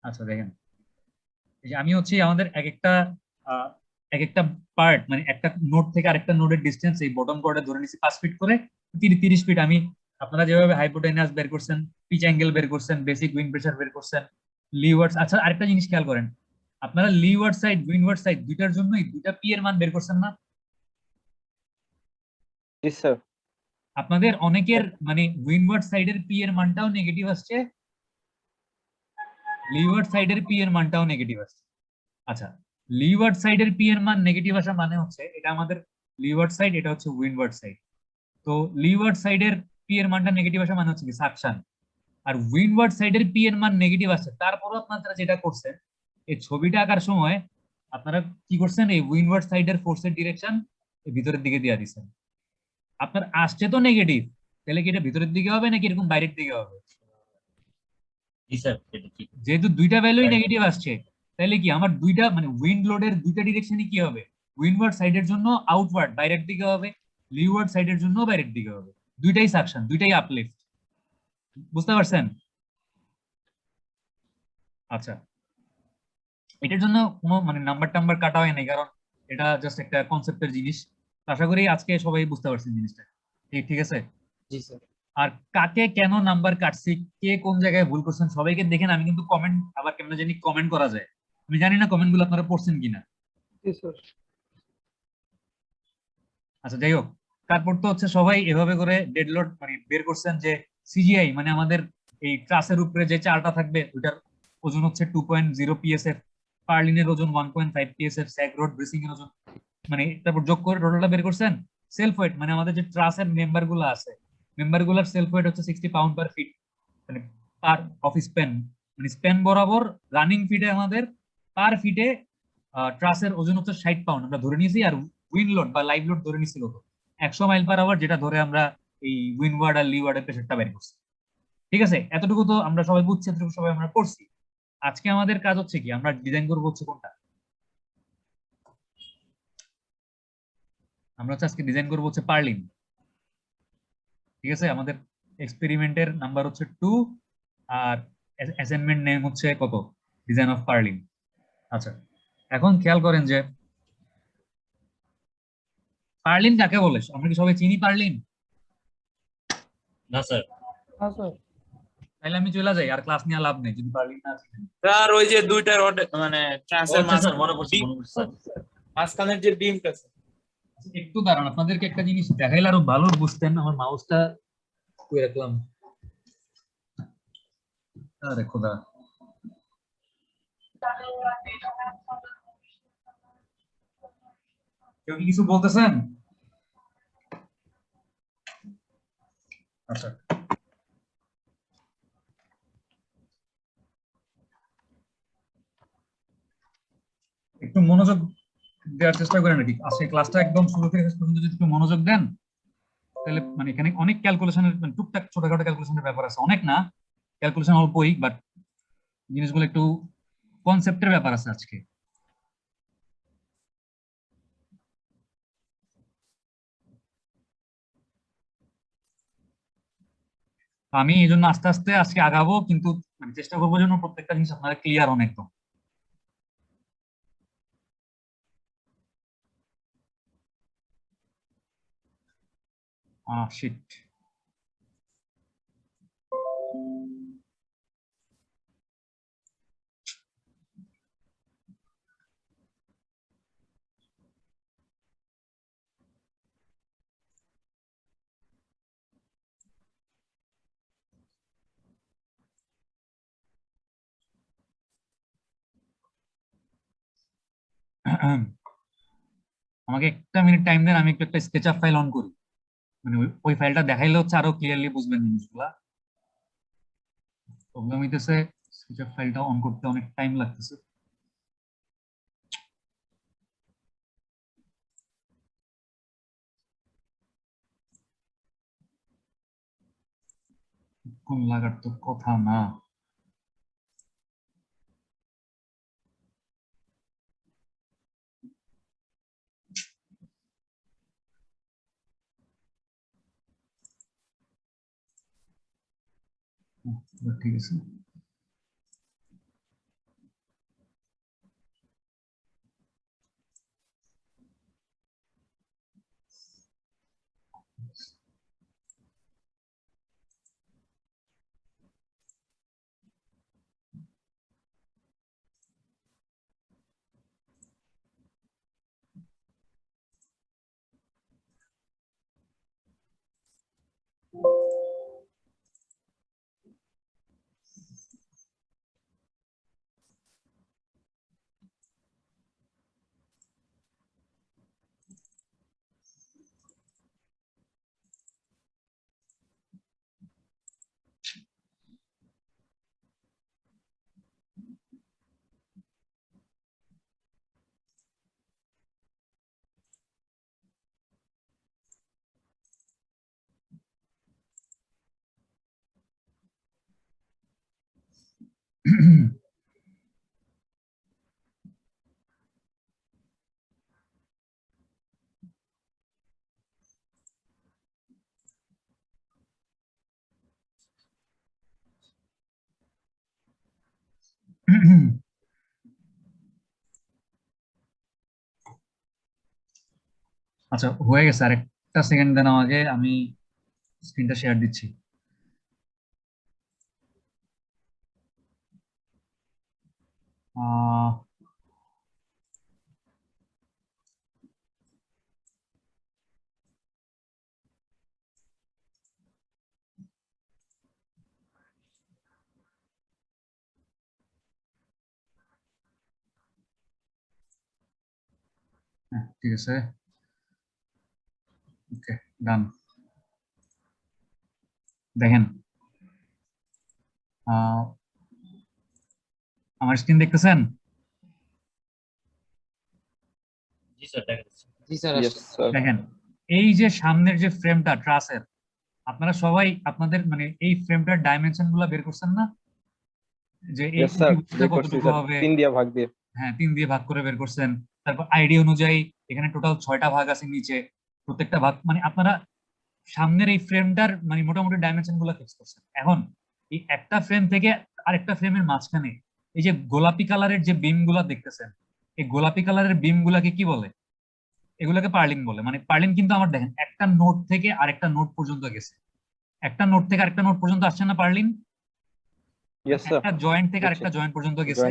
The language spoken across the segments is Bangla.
আচ্ছা দেখেন, এই যে আমি হচ্ছে আমাদের আহ, এক একটা পার্ট মানে একটা নোড থেকে আরেকটা নোডের ডিস্টেন্স এই বটম কোয়ার্ডে ধরে নিচ্ছি 5 ফিট করে, 30 ফিট। আমি আপনারা যেভাবে হাইপোটেনাস বের করছেন, পিচ অ্যাঙ্গেল বের করছেন, বেসিক উইন্ড প্রেসার বের করছেন, লিওয়ার্ডস। আচ্ছা আরেকটা জিনিস খেয়াল করেন, আপনারা লিওয়ার্ড সাইড উইন্ডওয়ার্ড সাইড দুইটার জন্যই দুইটা পি এর মান বের করছেন না? জি স্যার। আপনাদের অনেকের মানে উইন্ডওয়ার্ড সাইডের পি এর মানটাও নেগেটিভ আসছে, লিওয়ার্ড সাইডের পি এর মানটাও নেগেটিভ আসছে। আচ্ছা, লিওয়ার্ড সাইডের পি এর মান নেগেটিভ আসা মানে হচ্ছে এটা আমাদের লিওয়ার্ড সাইড, এটা হচ্ছে উইন্ডওয়ার্ড সাইড। তো লিওয়ার্ড সাইডের পি এর মানটা নেগেটিভ আসা মানে হচ্ছে কি সাকশন, আর উইন্ডওয়ার্ড সাইডের পি এর মান নেগেটিভ আসছে, তারপরও আপনারা যেটা করছেন এই ছবিটা আঁকার সময় আপনারা কি করছেন, এই উইন্ডওয়ার্ড সাইডের ফোর্সের ডিরেকশন ভিতরের দিকে দিয়ে দিচ্ছেন। আপনার আসছে তো নেগেটিভ, তাহলে কি এটা ভিতরের দিকে হবে নাকি এরকম বাইরের দিকে হবে? জি স্যার, এটা ঠিক। যেহেতু দুইটা ভ্যালুই নেগেটিভ আসছে, তাহলে কি আমার দুইটা মানে উইন্ড লোডের দুইটা ডিরেকশনই কি হবে? উইন্ডওয়ার্ড সাইডের জন্য আউটওয়ার্ড বাইরের দিকে হবে, লিওয়ার্ড সাইডের জন্য বাইরের দিকে হবে। দুইটাই সাকশন, দুইটাই আপলিফট। বুঝতে পারছেন? আচ্ছা, এটার জন্য কোনো মানে নাম্বার টাম্বার কাটা হয় নাই, কারণ এটা জাস্ট একটা কনসেপ্টের জিনিস। আশা করি আজকে সবাই বুঝতে পারছেন জিনিসটা। ঠিক ঠিক আছে। জি স্যার। আর কাকে কেন নাম্বার কাটছি, কে কোন জায়গায় ভুল করছেন সবাইকে দেখেন। আমি কিন্তু কমেন্ট আবার কেমন জানি কমেন্ট করা যায়, আমি জানি না কমেন্ট গুলো আপনারা পড়ছেন কিনা। জি স্যার। আচ্ছা যাই হোক, তারপর তো হচ্ছে সবাই এভাবে করে ডেড লোড মানে বের করছেন যে সিজিআই মানে আমাদের এই ট্রাসের উপরে যে চালটা থাকবে ওইটার ওজন হচ্ছে 2.0 পিএসএফ, পার্লিনের ওজন 1.5 পিএসএফ, স্যাগ রোড ব্রেসিং এর ওজন মানে তারপর যোগ করে টোটালটা বের করছেন। সেলফ ওয়েট মানে আমাদের যে ট্রাসের মেম্বার গুলো আছে, মেম্বার গুলার সেলফ ওয়েট হচ্ছে 60 পাউন্ড পার ফিট, মানে পার অফ স্প্যান, মানে স্প্যান বরাবর রানিং ফিটে আমাদের পার ফিটে ট্রাসের ওজন হচ্ছে 60 পাউন্ড আমরা ধরে নিয়েছি। আর উইন্ড লোড বা লাইভ লোড ধরে নিছিল তো 100 মাইল পার আওয়ার, যেটা ধরে আমরা এই উইন্ডওয়ার্ড আর লিওয়ার্ডের প্রেশারটা বের করছি। ঠিক আছে, এতটুকু তো আমরা সবাই বুঝছি, এতটুকু সবাই আমরা করছি। আজকে আমাদের কাজ হচ্ছে কি, আমরা ডিজাইন করবো হচ্ছে কোনটা, আমরা হচ্ছে আজকে ডিজাইন করবো হচ্ছে পার্লিন। ঠিক আছে, আমাদের এক্সপেরিমেন্টের নাম্বার হচ্ছে 2, আর অ্যাসাইনমেন্ট নেম হচ্ছে কত, ডিজাইন অফ পার্লিন। আচ্ছা, এখন খেয়াল করেন যে পার্লিন কাকে বলে, আমরা কি সবাই চিনি পার্লিন? না স্যার। হ্যাঁ স্যার। তাহলে আমি চলে যাই, আর ক্লাস নিয়ে লাভ নেই যদি পার্লিন না চিনেন। স্যার ওই যে দুইটা রড মানে ও ট্রান্সের আচ্ছা স্যার, মনে পড়ছে মনে পড়ছে স্যার। মাঝখানের যে বিমটা আছে। একটু দাঁড়ান, আপনাদেরকে একটা জিনিস দেখাইলে আরো ভালো বুঝতেন। আমার মাউসটা কই রাখলাম, আরে খোদা। কেউ কি কিছু বলতেছেন? আচ্ছা, একটু মনোযোগ দেওয়ার চেষ্টা করেন নাকি আজকে ক্লাসটা একদম শুরু থেকে শেষ পর্যন্ত যদি একটু মনোযোগ দেন, তাহলে মানে এখানে অনেক ক্যালকুলেশনের মানে টুকটাক ছোটখাটো ক্যালকুলেশনের ব্যাপার আছে, অনেক না, ক্যালকুলেশন অল্পই, বাট জিনিসগুলো একটু কনসেপ্টের ব্যাপার আছে আজকে। আমি এই জন্য আস্তে আস্তে আজকে আগাবো, কিন্তু মানে চেষ্টা করবো যেন প্রত্যেকটা জিনিস আপনারা ক্লিয়ার হন একদম। শিট। আমাকে একটা মিনিট টাইম দেন, আমি একটু একটা স্কেচ আপ ফাইল অন করি, মানে ওই ফাইলটা দেখাইলে হচ্ছে আরো ক্লিয়ারলি বুঝবেন জিনিসগুলা। প্রবলেম হইতেছে স্কেচ আপ ফাইলটা অন করতে অনেক টাইম লাগতেছে। কোন লাগার তো কথা না। ঠিক আছে, আচ্ছা, হয়ে গেছে। আর একটা সেকেন্ড দেন আমাকে, আমি স্ক্রিনটা শেয়ার দিচ্ছি। আহ হ্যাঁ, ঠিক আছে, ওকে, ডান। দেখেন, আমার স্ক্রিন দেখতেছেন? জি স্যার, দেখা যাচ্ছে। জি স্যার ইয়েস স্যার দেখেন, এই যে সামনের যে ফ্রেমটা ট্রাসের, আপনারা সবাই আপনাদের মানে এই ফ্রেমটার ডাইমেনশন গুলা বের করছেন না? যে এই ইয়েস স্যার অতিভুজটা কতটুকু হবে? 3 দিয়ে ভাগ দিয়ে হ্যাঁ, 3 দিয়ে ভাগ করে বের করছেন। তারপর আইডি অনুযায়ী এখানে টোটাল 6টা ভাগ আছে নিচে, প্রত্যেকটা ভাগ মানে আপনারা সামনের এই ফ্রেমটার মানে মোটামুটি ডাইমেনশন গুলো ফিক্স করছেন। এখন এই একটা ফ্রেম থেকে আরেকটা ফ্রেমের মাঝখানে এই যে গোলাপি কালারের যে বিম গুলা দেখতেছেন, এই গোলাপি কালারের বিম গুলাকে কি বলে? এগুলোকে পার্লিন বলে। মানে পার্লিন কিন্তু আমার দেখেন একটা নোড থেকে আরেকটা নোড পর্যন্ত গেছে, একটা নোড থেকে আরেকটা নোড পর্যন্ত আসছে না পার্লিন? ইয়েস স্যার একটা জয়েন্ট থেকে আরেকটা জয়েন্ট পর্যন্ত গেছে,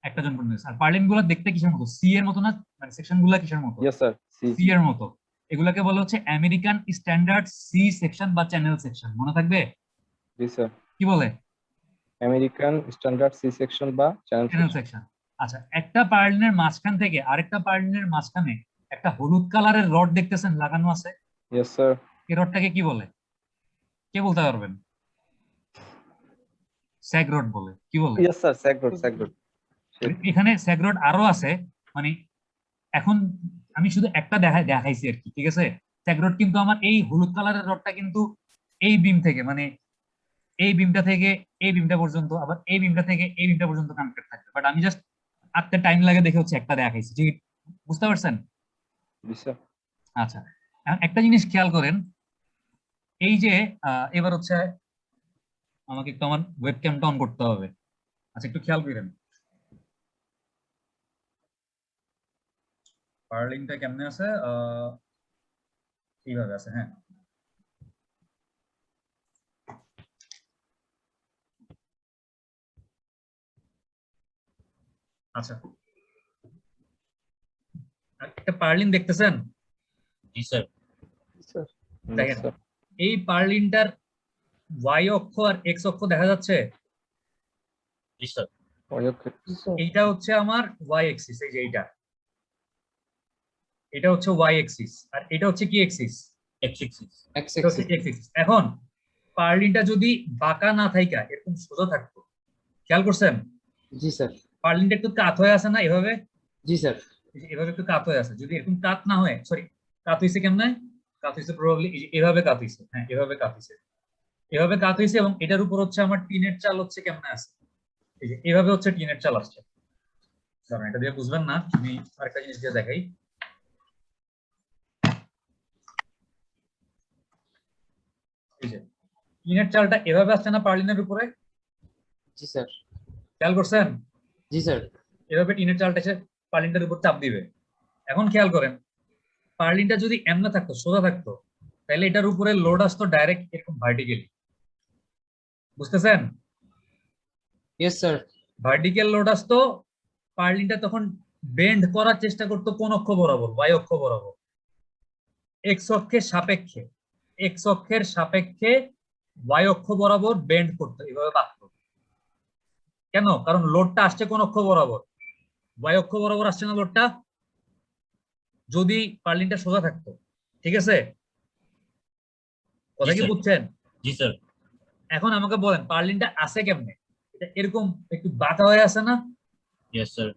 একটা জয়েন্ট পর্যন্ত গেছে। আর পার্লিন গুলো দেখতে কিসের মতো? সি এর মতো না? মানে সেকশন গুলা কিসের মতো? ইয়েস স্যার সি এর মতো। এগুলাকে বলা হচ্ছে আমেরিকান স্ট্যান্ডার্ড সি সেকশন বা চ্যানেল সেকশন, মনে থাকবে? জি স্যার কি বলে? আমেরিকান স্ট্যান্ডার্ড সি সেকশন বা চ্যানেল চ্যানেল সেকশন। আচ্ছা, একটা পার্লিনের মাঝখান থেকে আরেকটা পার্লিনের মাঝখানে একটা হলুদ কালারের রড দেখতেছেন লাগানো আছে? ইয়েস স্যার এই রডটাকে কি বলে? কে বলতে পারবেন? স্যাগ রড বলে। কি বলে? ইয়েস স্যার স্যাগ রড এখানে স্যাগ রড আরো আছে, মানে এখন আমি শুধু একটা দেখাইছি আর কি, ঠিক আছে? স্যাগ রড কিন্তু আমার এই হলুদ কালারের রডটা কিন্তু এই বিম থেকে মানে এই বিমটা থেকে এই বিমটা পর্যন্ত, আবার এই বিমটা থেকে এই বিমটা পর্যন্ত কানেক্টেড থাকবে। বাট আমি জাস্ট আটটা টাইম লাগে দেখে হচ্ছে একটা দেখাইছি, ঠিক? বুঝতে পারছেন? জি স্যার আচ্ছা, এখন একটা জিনিস খেয়াল করেন, এই যে এবার হচ্ছে আমাকে একটু আমার ওয়েব ক্যামটা অন করতে হবে। আচ্ছা, একটু খেয়াল করেন পার্লিংটা কেমনে আছে। এইভাবে আছে, হ্যাঁ। আচ্ছা, একটা পার্লিন দেখতেছেন? জি স্যার। স্যার দেখেন, এই পার্লিনটার ওয়াই অক্ষ আর এক্স অক্ষ দেখা যাচ্ছে? জি স্যার। এইটা হচ্ছে আমার ওয়াই এক্সিস, এই যে এটা হচ্ছে ওয়াই এক্সিস, আর এটা হচ্ছে কি এক্সিস? X axis. এটা হচ্ছে এক্স এক্সিস। এখন পার্লিনটা যদি বাঁকা না থাইকা এরকম সোজা থাকতো, খেয়াল করছেন? জি স্যার পার্লিনটা একটু কাত হয়ে আছে না এভাবে? জি স্যার এই যে এভাবে একটু কাত হয়ে আছে। যদি এরকম কাত না হয়, সরি, কাত হয়েছে কেমনে? কাত হয়েছে প্রবাবলি এভাবে কাত হয়েছে, হ্যাঁ এভাবে কাত হয়েছে, এভাবে কাত হয়েছে। এবং এটার উপর হচ্ছে আমার টিনের চাল হচ্ছে কেমনে আছে, এই যে এভাবে হচ্ছে টিনের চাল আসছে। কারণ এটা দিয়ে বুঝবেন না, আমি আরেকটা জিনিস দিয়ে দেখাই। এই যে টিনের চালটা এভাবে আসছে না পার্লিনের উপরে? জি স্যার খেয়াল করছেন? জি স্যার এভাবে টিনের চালটা এসে পার্লিনটার উপর চাপ দিবে। এখন খেয়াল করেন, পার্লিনটা যদি এমনে থাকতো, সোজা থাকতো, তাহলে এটার উপরে লোড আসতো ডাইরেক্ট এরকম ভার্টিক্যালি। বুঝতেছেন? ইয়েস স্যার ভার্টিক্যাল লোড আসতো, পার্লিনটা তখন বেন্ড করার চেষ্টা করতো কোন অক্ষ বরাবর? ওয়াই অক্ষ বরাবর, এক্স অক্ষের সাপেক্ষে, এক্স অক্ষের সাপেক্ষে ওয়াই অক্ষ বরাবর বেন্ড করতো, এভাবে বাঁকতো। কেন? কারণ লোডটা আসছে কোন অক্ষ বরাবর? ওয়াই অক্ষ বরাবর আসছে না লোডটা, যদি পার্লিনটা সোজা থাকতো। ঠিক আছে, কথা কি স্যার। বুঝছেন? জি স্যার। এখন আমাকে বলেন পার্লিনটা আছে কেমনে? এটা এরকম একটু বাঁকা হয়ে আছে না? Yes sir.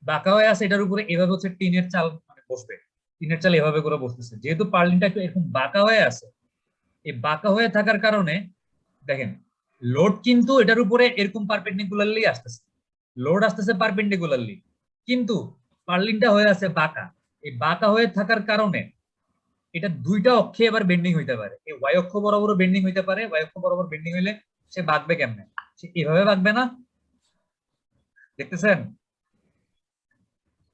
বাঁকা হয়ে আছে, এটার উপরে এভাবে হচ্ছে টিনের চাল মানে বসবে, টিনের চাল এভাবে করে বসতেছে। যেহেতু পার্লিনটা একটু এরকম বাঁকা হয়ে আছে, এই বাঁকা হয়ে থাকার কারণে দেখেন লোড কিন্তু এটার উপরে এরকম পারপেন্ডিকুলারলি আসতেছে, লোড আসতেছে পারপেন্ডিকুলারলি, কিন্তু পার্লিনটা হয়ে আছে বাঁকা। এই বাঁকা হয়ে থাকার কারণে এটা দুইটা অক্ষে এবার বেন্ডিং হইতে পারে, এই ওয়াই অক্ষ বরাবর বেন্ডিং হইতে পারে। ওয়াই অক্ষ বরাবর বেন্ডিং হইলে সে বাঁকবে কেমনে? সে এভাবে বাঁকবে না, দেখতেছেন?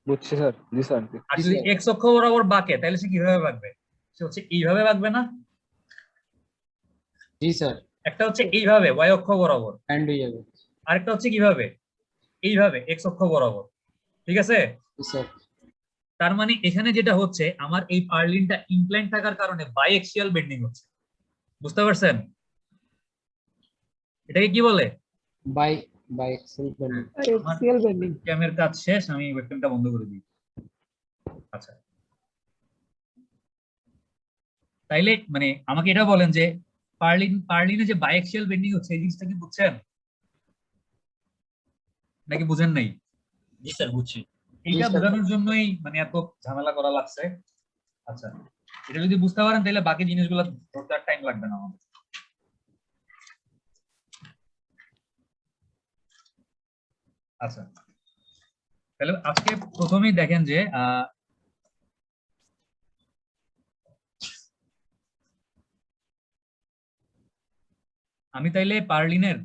বুঝছি স্যার। জি স্যার। আর যদি এক্স অক্ষ বরাবর বাঁকে তাহলে সে কিভাবে বাঁকবে? সে হচ্ছে এইভাবে বাঁকবে না? জি স্যার, একটা হচ্ছে এইভাবে ওয়াই অক্ষ বরাবর, হ্যান্ড হয়ে যাবে। আরেকটা হচ্ছে কিভাবে, এইভাবে এক্স অক্ষ বরাবর। ঠিক আছে? জি স্যার। তার মানে এখানে যেটা হচ্ছে, আমার এই পার্লিনটা ইনক্লাইন থাকার কারণে বাই এক্সিয়াল বেন্ডিং হচ্ছে। বুঝতে পারছেন? এটাকে কি বলে? By biaxial bending. Axial bending. ক্যামের কাজ শেষ, আমি ওয়েবক্যামটা বন্ধ করে দিই। আচ্ছা, তাইলে মানে আমাকে এটা বলেন যে পার্লিনে যে বাই এক্সিয়াল বেন্ডিং হচ্ছে এই জিনিসটা কি বুঝছেন নাকি বুঝেন নাই? জি স্যার, বুঝছি। এইটা স্যার। বোঝানোর জন্যই মানে এত ঝামেলা করা লাগছে। আচ্ছা, এটা যদি বুঝতে পারেন তাহলে বাকি জিনিসগুলো ধরতে আর টাইম লাগবে না আমাদের। আচ্ছা, তাহলে আজকে প্রথমেই দেখেন যে আমি তাইলে পার্লিনের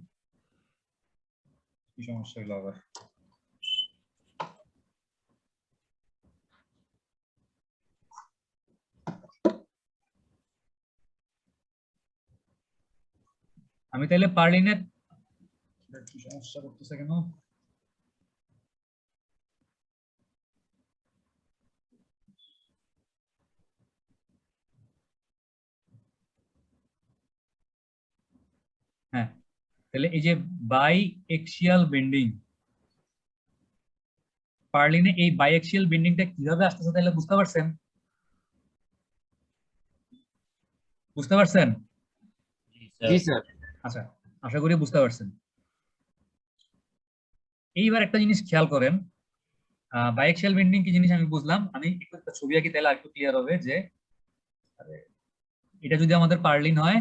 কি সমস্যা হলো আবার? আমি তাইলে পার্লিনের কি সমস্যা করতেছে কেন? হ্যাঁ, তাহলে এই যে বাই এক্সিয়াল বেন্ডিং, পার্লিনে এই বাই এক্সিয়াল বেন্ডিংটা কিভাবে আসতেছে তাহলে বুঝতে পারছেন? বুঝতে পারছেন? জি স্যার। আচ্ছা, আশা করি বুঝতে পারছেন। এইবার একটা জিনিস খেয়াল করেন, বাইএক্সিয়াল বেন্ডিং কি জিনিস আমি বুঝলাম। আমি একটু একটা ছবি আঁকি তাহলে আরেকটু ক্লিয়ার হবে যে এটা যদি আমাদের পার্লিন হয়,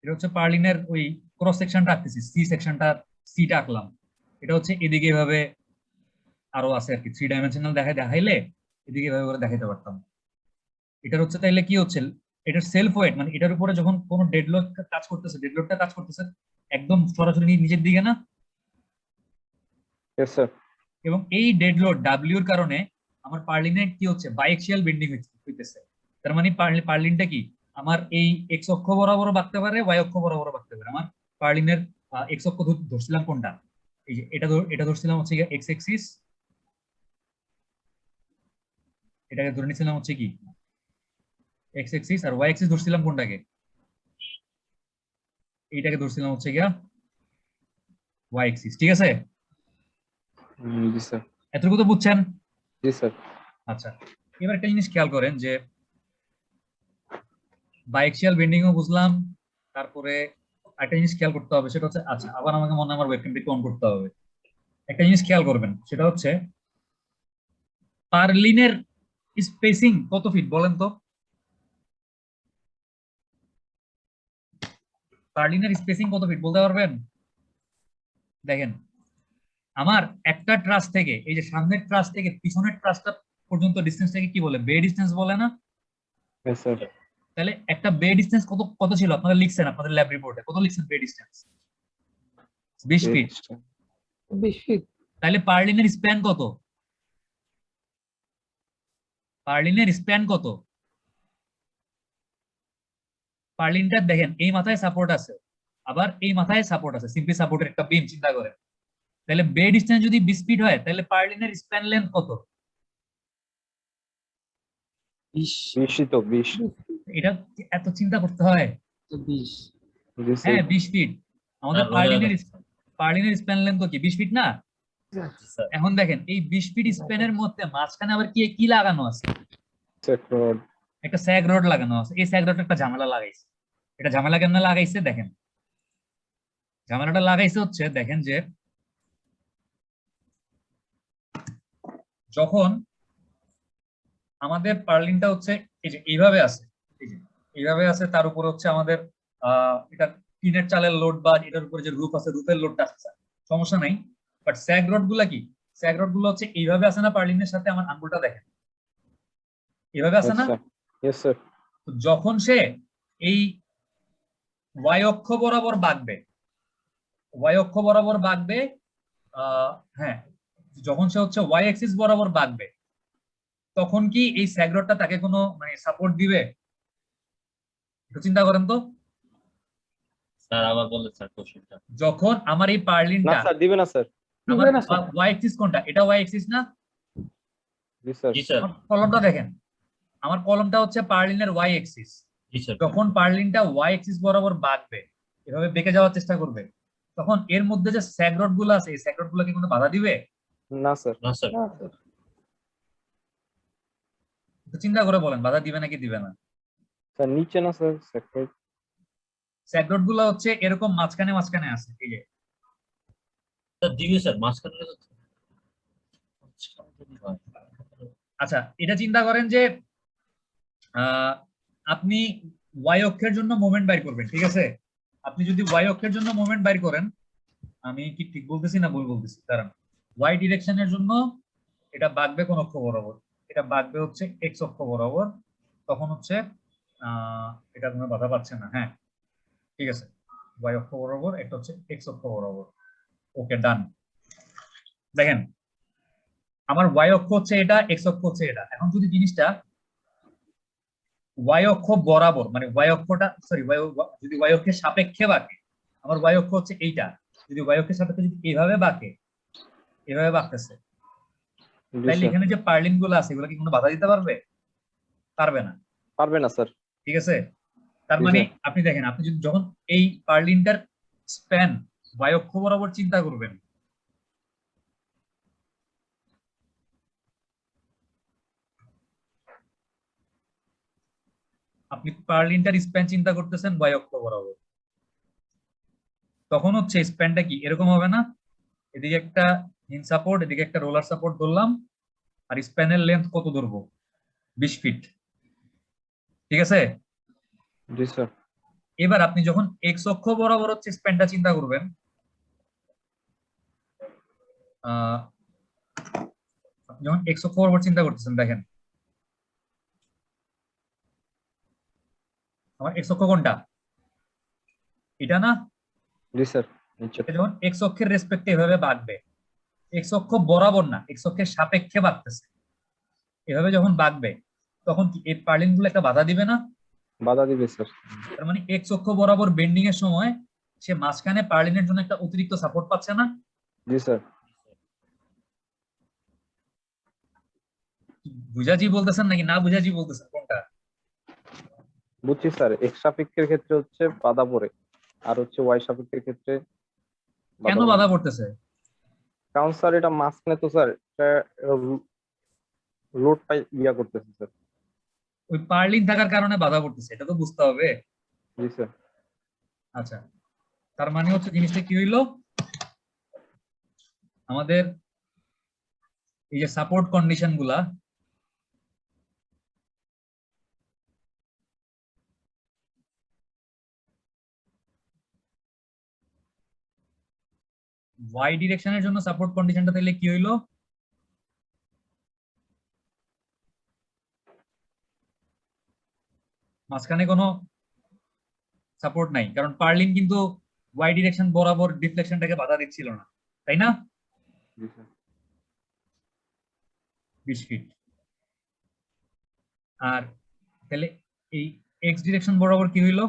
এটা হচ্ছে পার্লিনের ওই ক্রস সেকশনটা আঁকতেছি, সি সেকশনটা, সিটা আঁকলাম। এটা হচ্ছে এদিকে এভাবে আরো আছে আর কি, 3 ডাইমেনশনাল দেখাইলে এদিকে এভাবে করে দেখাইতে পারতাম। এটার হচ্ছে তাইলে কি হচ্ছে, এটার সেলফ ওয়েট মানে এটার উপরে যখন কোনো ডেডলোড কাজ করতেছে, ডেডলোডটা কাজ করতেছে একদম সরাসরি নিচের দিকে না? Yes sir. এবং এই ডেডলোড ডাব্লিউ এর কারণে আমার পার্লিনে কি হচ্ছে, বাইএক্সিয়াল বেন্ডিং হইতেছে। তার মানে পার্লিনটা কি আমার এই এক্স অক্ষ বরাবর বাঁকতে পারে, ওয়াই অক্ষ বরাবর বাঁকতে পারে। আমার পার্লিনের এক্স অক্ষ ধরছিলাম কোনটা, এই যে এটা ধরছিলাম হচ্ছে এক্স এক্সিস, এটাকে ধরে নিছিলাম হচ্ছে কি এক্স এক্সিস, আর ওয়াই এক্সিস ধরছিলাম কোনটাকে, এইটাকে ধরছিলাম হচ্ছে গিয়া ওয়াই এক্সিস। ঠিক আছে? জি স্যার। এতটুকু তো বুঝছেন? জি স্যার। আচ্ছা, এবার একটা জিনিস খেয়াল করেন যে বাইএক্সিয়াল বেন্ডিংও বুঝলাম, তারপরে একটা জিনিস খেয়াল করতে হবে সেটা হচ্ছে, আচ্ছা আবার আমাকে মনে হয় আমার ওয়েবক্যামটা অন করতে হবে। একটা জিনিস খেয়াল করবেন সেটা হচ্ছে পার্লিনের স্পেসিং কত ফিট বলেন তো? পার্লিনের স্পেসিং কত ফিট বলতে পারবেন? দেখেন, আমার একটা ট্রাস থেকে, এই যে সামনের ট্রাস থেকে পিছনের ট্রাসটা পর্যন্ত ডিসটেন্সটাকে কি বলে, বে ডিসটেন্স বলে না? Yes sir. তাহলে একটা বে ডিসটেন্স কত কত ছিল আপনারা লিখছেন আপনাদের ল্যাব রিপোর্টে, কত লিখছেন বে ডিসটেন্স? 20 ফিট। 20 ফিট। তাহলে পার্লিনের স্প্যান কত? পার্লিনের স্প্যান কত? পার্লিনটা দেখেন এই মাথায় সাপোর্ট আছে, আবার এই মাথায় সাপোর্ট আছে, সিম্পলি সাপোর্টের একটা বিম চিন্তা করেন। তাহলে বে ডিসটেন্স যদি 20 ফিট হয় তাহলে পার্লিনের স্প্যান লেন্থ কত? 20 তো 20। এটা এত চিন্তা করতে হয়? 20। জি স্যার। হ্যাঁ 20 ফিট। আমাদের পার্লিনের স্প্যান লেন্থ কি 20 ফিট না? এখন দেখেন এই 20 ফিট স্প্যানের মধ্যে মাঝখানে আবার কি কি লাগানো আছে? রড। একটা স্যাগ রড লাগানো আছে। এই স্যাগ রড একটা ঝামেলা লাগাইছে। এটা ঝামেলা কেন লাগাইছে দেখেন, ঝামেলাটা লাগাইছে হচ্ছে দেখেন যে যখন আমাদের পার্লিনটা হচ্ছে এই যে এইভাবে আছে, এই যে এইভাবে আছে, তার উপরে হচ্ছে আমাদের এটা টিনের চালের লোড বা এটার উপরে যে রুফ আছে রুফের লোডটা আছে, সমস্যা নাই। বাট স্যাগ রড গুলা কি, স্যাগ রড গুলো হচ্ছে এইভাবে আছে না, পার্লিনের সাথে আমার আঙ্গুলটা দেখেন এইভাবে আছে Yes, না। sir. Yes, sir. তো যখন সে এই ওয়াই অক্ষ বরাবর বাঁকবে, ওয়াই অক্ষ বরাবর বাঁকবে, হ্যাঁ, যখন সে হচ্ছে ওয়াই অ্যাক্সিস বরাবর বাঁকবে, তখন কি এই স্যাগ রডটা তাকে কোনো মানে সাপোর্ট দিবে? একটু চিন্তা করেন তো। স্যার আবার বলেন স্যার কোশ্চেনটা। যখন আমার এই না পার্লিনটা, স্যার দিবে না স্যার। আমার দিবে না, স্যার। ওয়াই অ্যাক্সিস কোনটা, এটা ওয়াই অ্যাক্সিস না? জি স্যার। জি স্যার। আমার কলমটা দেখেন, আমার কলমটা হচ্ছে পার্লিনের ওয়াই অ্যাক্সিস। জি স্যার। যখন পার্লিনটা ওয়াই অ্যাক্সিস বরাবর বাঁকবে, এভাবে বেঁকে যাওয়ার চেষ্টা করবে, তখন এর মধ্যে যে স্যাগ রড গুলো আছে এই স্যাগ রড গুলো কি কোনো বাধা দিবে? না স্যার। না স্যার। না, স্যার। একটু চিন্তা করে বলেন বাধা দিবে নাকি দিবে না। স্যার নিচে না স্যার, সেক্টর। স্যাগ রড গুলো হচ্ছে এরকম মাঝখানে মাঝখানে আছে, এই যে। স্যার দিবে স্যার, মাঝখানে তো মাঝখানে যদি হয়। আচ্ছা, এটা চিন্তা করেন যে আপনি ওয়াই অক্ষের জন্য মোমেন্ট বাইর করবেন, ঠিক আছে? আপনি যদি ওয়াই অক্ষের জন্য মোমেন্ট বাইর করেন, আমি কি ঠিক বলতেছি না ভুল বলতেছি? কারণ ওয়াই ডিরেকশনের জন্য এটা বাঁকবে কোন অক্ষ বরাবর? এটা বাঁকবে হচ্ছে এক্স অক্ষ বরাবর। তখন হচ্ছে এটা কোনো বাধা পাচ্ছে না। হ্যাঁ, ঠিক আছে, ওয়াই অক্ষ বরাবর, এটা হচ্ছে এক্স অক্ষ বরাবর। ওকে, ডান। দেখেন, আমার ওয়াই অক্ষ হচ্ছে এটা, এক্স অক্ষ হচ্ছে এটা। এখন যদি জিনিসটা ওয়াই অক্ষ বরাবর, মানে ওয়াই অক্ষটা সরি যদি ওয়াই অক্ষের সাপেক্ষে বাঁকে, আমার ওয়াই অক্ষ হচ্ছে এইটা, যদি ওয়াই অক্ষের সাপেক্ষে যদি এইভাবে বাঁকে, এভাবে বাঁকতেছে, জি তাইলে স্যার। এখানে যে পার্লিন গুলো আছে এগুলো কি কোনো বাধা দিতে পারবে? পারবে না, পারবে না স্যার। ঠিক আছে? তার জি মানে স্যার। আপনি দেখেন, আপনি যদি যখন এই পার্লিনটার স্প্যান ওয়াই অক্ষ বরাবর চিন্তা করবেন, আপনি পার্লিনটার স্প্যান চিন্তা করতেছেন ওয়াই অক্ষ বরাবর, তখন হচ্ছে স্প্যানটা কি এরকম হবে না? এদিকে একটা হিন সাপোর্ট, এদিকে একটা রোলার সাপোর্ট ধরলাম, আর স্প্যানের লেন্থ কত ধরবো? 20 ফিট, ঠিক আছে? জি স্যার। এবার আপনি যখন এক্স অক্ষ বরাবর হচ্ছে স্প্যানটা চিন্তা করবেন, যখন এক্স অক্ষ বরাবর চিন্তা করতেছেন, দেখেন আমার এক্স অক্ষ কোনটা? এটা না? জি স্যার। নিচে। এটা যখন এক্স অক্ষের রেসপেক্টে এভাবে বাঁকবে, এক্স অক্ষ বরাবর না, এক্স অক্ষের সাপেক্ষে বাঁকতেছে, এভাবে যখন বাঁকবে, তখন কি এই পার্লিন গুলো একটা বাধা দিবে না? বাধা দিবে স্যার। তার মানে এক্স অক্ষ বরাবর বেন্ডিং এর সময় সে মাঝখানে পার্লিনের জন্য একটা অতিরিক্ত সাপোর্ট পাচ্ছে না? জি স্যার। বুঝাজি বলতেছেন নাকি না বুঝাজি বলতেছেন, কোনটা? বুঝছি স্যার, এক্স সাপেক্ষের ক্ষেত্রে হচ্ছে বাধা পড়ে, আর হচ্ছে ওয়াই সাপেক্ষের ক্ষেত্রে কেন পড়ে বাধা না। পড়তেছে? কারণ স্যার এটা মাঝখানে তো স্যার লোডটা ইয়া করতেছে স্যার। ওই পার্লিন থাকার কারণে বাধা পড়তেছে, এটা তো বুঝতে হবে। জি স্যার। আচ্ছা, তার মানে হচ্ছে জিনিসটা কি হইলো, আমাদের এই যে সাপোর্ট কন্ডিশন গুলা, ওয়াই ডিরেকশনের জন্য সাপোর্ট কন্ডিশনটা তাহলে কি হইলো? মাঝখানে কোনো সাপোর্ট নাই, কারণ পার্লিন কিন্তু ওয়াই ডিরেকশন বরাবর ডিফ্লেকশনটাকে বাধা দিচ্ছিল না, তাই না? জি স্যার। 20 ফিট। আর তাহলে এই এক্স ডিরেকশন বরাবর কি হইলো?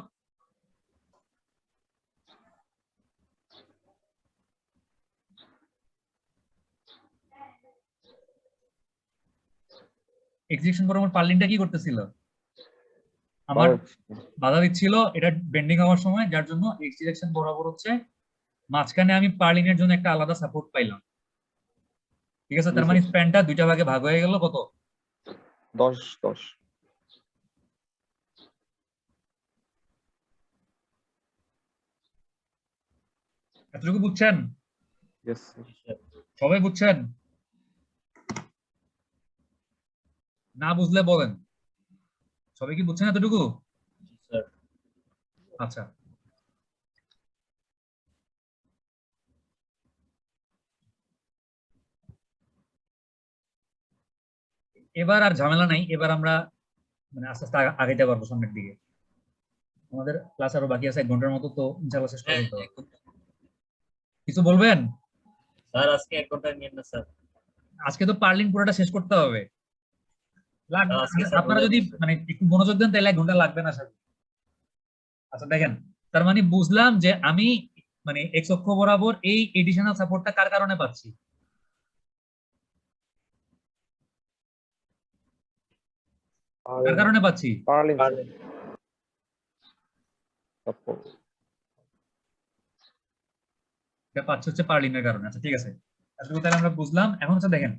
এক্স ডিরেকশন বরাবর পার্লিনটা কি করতেছিল? আমার বাধা দিচ্ছিল এটা বেন্ডিং হওয়ার সময়, যার জন্য এক্স ডিরেকশন বরাবর হচ্ছে মাঝখানে আমি পার্লিনের জন্য একটা আলাদা সাপোর্ট পাইলাম, ঠিক আছে? তার মানে স্প্যানটা দুইটা ভাগে ভাগ হয়ে গেল, কত? 10-10। এতটুকু বুঝছেন? Yes sir. জি স্যার। সবাই বুঝছেন? না বুঝলে বলেন। সবাই কি বুঝছেন এতটুকু? জি আচ্ছা, এবার আর ঝামেলা নাই, এবার আমরা মানে আস্তে আস্তে আগাইতে পারবো সামনের দিকে। আমাদের ক্লাস আরো বাকি আছে 1 ঘন্টার মতো, তো ইনশাআল্লাহ শেষ করে হ্যাঁ, দিতে হবে। কিছু বলবেন? স্যার আজকে 1 ঘন্টা নিয়ে না স্যার। আজকে তো পারলিন পুরোটা শেষ করতে হবে। আজকে স্যার আপনারা বলে যদি বলছে। মানে একটু মনোযোগ দেন তাহলে 1 ঘন্টা লাগবে না স্যার। আচ্ছা দেখেন, তার মানে বুঝলাম যে আমি মানে এক্স অক্ষ বরাবর এই এডিশনাল সাপোর্টটা কার কারণে পাচ্ছি? কার কারণে পাচ্ছি? পার্লিন এটা পাচ্ছি হচ্ছে পার্লিনের কারণে। আচ্ছা ঠিক আছে, এতটুকু তাহলে আমরা বুঝলাম। এখন হচ্ছে দেখেন,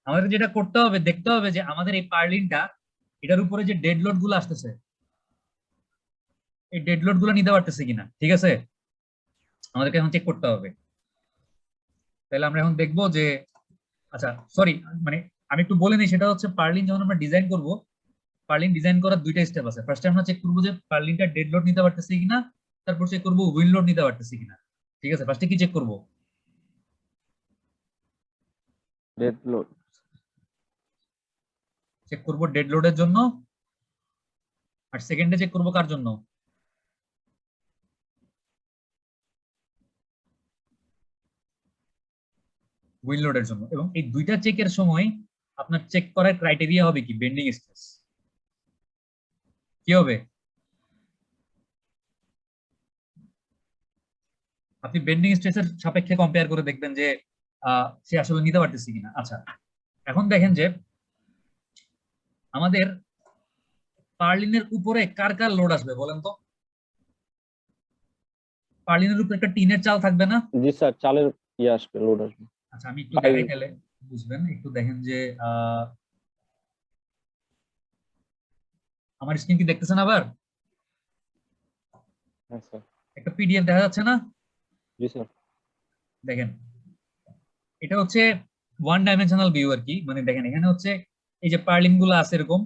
আমাদের যেটা করতে হবে, দেখতে হবে যে আমাদের এই পার্লিনটা, এটার উপরে যে ডেড লোড গুলো আসতেছে, এই ডেড লোড গুলো নিতে পারতেছে কিনা। ঠিক আছে, আমাদেরকে এখন চেক করতে হবে। তাহলে আমরা এখন দেখবো যে, আচ্ছা সরি, মানে আমি একটু বলে নিই, সেটা হচ্ছে পার্লিন যখন আমরা ডিজাইন করব, পার্লিন ডিজাইন করার 2টা স্টেপ আছে। ফার্স্টে আমরা চেক করবো যে পার্লিনটা ডেড লোড নিতে পারতেছে কিনা, তারপর চেক করবো উইন্ড লোড নিতে পারতেছে কিনা। ঠিক আছে, ফার্স্টে কি চেক করব? Dead load. চেক করব ডেড লোডের জন্য, আর সেকেন্ডে চেক করব কার জন্য? উইন্ড লোডের জন্য। এবং এই 2টা চেকের সময় আপনার চেক করার ক্রাইটেরিয়া হবে কি? Bending stress. কি হবে? আপনি বেন্ডিং স্ট্রেসের সাপেক্ষে কম্পেয়ার করে দেখবেন যে সে আসলে নিতে পারতেছে কিনা। আচ্ছা, এখন দেখেন যে আমাদের পার্লিনের উপরে কার কার লোড আসবে বলেন তো? পার্লিনের উপরে একটা টিনের চাল থাকবে না? জি স্যার, চালের আসবে, লোড আসবে। আচ্ছা আমি একটু দেখাই তাহলে বুঝবেন। একটু দেখেন যে আমার স্ক্রিন কি দেখতেছেন আবার? হ্যাঁ স্যার। একটা পিডিএফ দেখা যাচ্ছে না? জি স্যার। দেখেন, এটা হচ্ছে 1 ডাইমেনশনাল ভিউ আর কি। মানে দেখেন এখানে হচ্ছে এই যে পার্লিন গুলো আছে এরকম,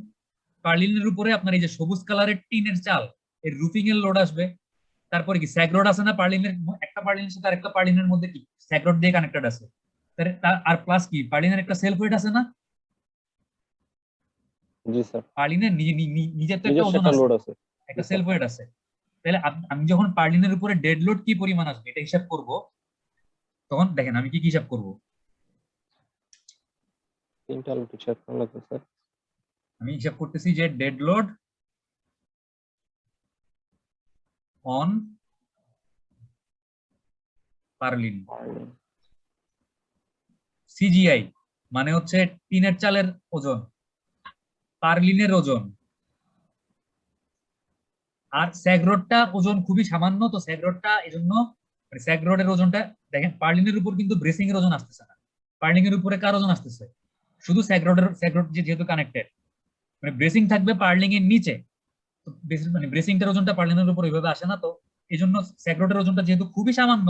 পার্লিনের উপরে আপনার এই যে সবুজ কালারের টিনের চাল, এর রুফিং এর লোড আসবে। তারপরে কি স্যাগ রড আছে না পার্লিনের, একটা পার্লিনের সাথে আরেকটা পার্লিনের মধ্যে কি স্যাগ রড দিয়ে কানেক্টেড আছে। আর প্লাস কি পার্লিনের একটা সেলফ ওয়েট আছে না? জি স্যার। পার্লিনের নিজের তো একটা নিজস্ব ওজন একটা আছে, লোড আছে। একটা সেলফ ওয়েট আছে। তাহলে আমি যখন পার্লিনের উপরে ডেড লোড কি পরিমাণ আসবে এটা হিসাব করব, তখন দেখেন আমি কি হিসাব করব। তিনটা লোড হিসাব করা লাগবে স্যার। আমি হিসাব করতেছি যে dead load on purlin, CGI মানে হচ্ছে টিনের চালের ওজন, পার্লিনের ওজন। আর স্যাগরোডটা ওজন খুবই সামান্য, তো স্যাগরোডটা এই জন্য মানে স্যাগরোডের ওজনটা দেখেন, পার্লিনের উপর কিন্তু ব্রেসিং এর ওজন আসতেছে না। পার্লিং এর উপরে কার ওজন আসতেছে? শুধু স্যাগরোড যেহেতু কানেক্টেড, মানে ব্রেসিং থাকবে পার্লিং এর নিচে, তো মানে ব্রেসিংটার ওজনটা পার্লিনের উপর ওইভাবে আসে না। তো এই জন্য স্যাগরোডের ওজনটা যেহেতু খুবই সামান্য,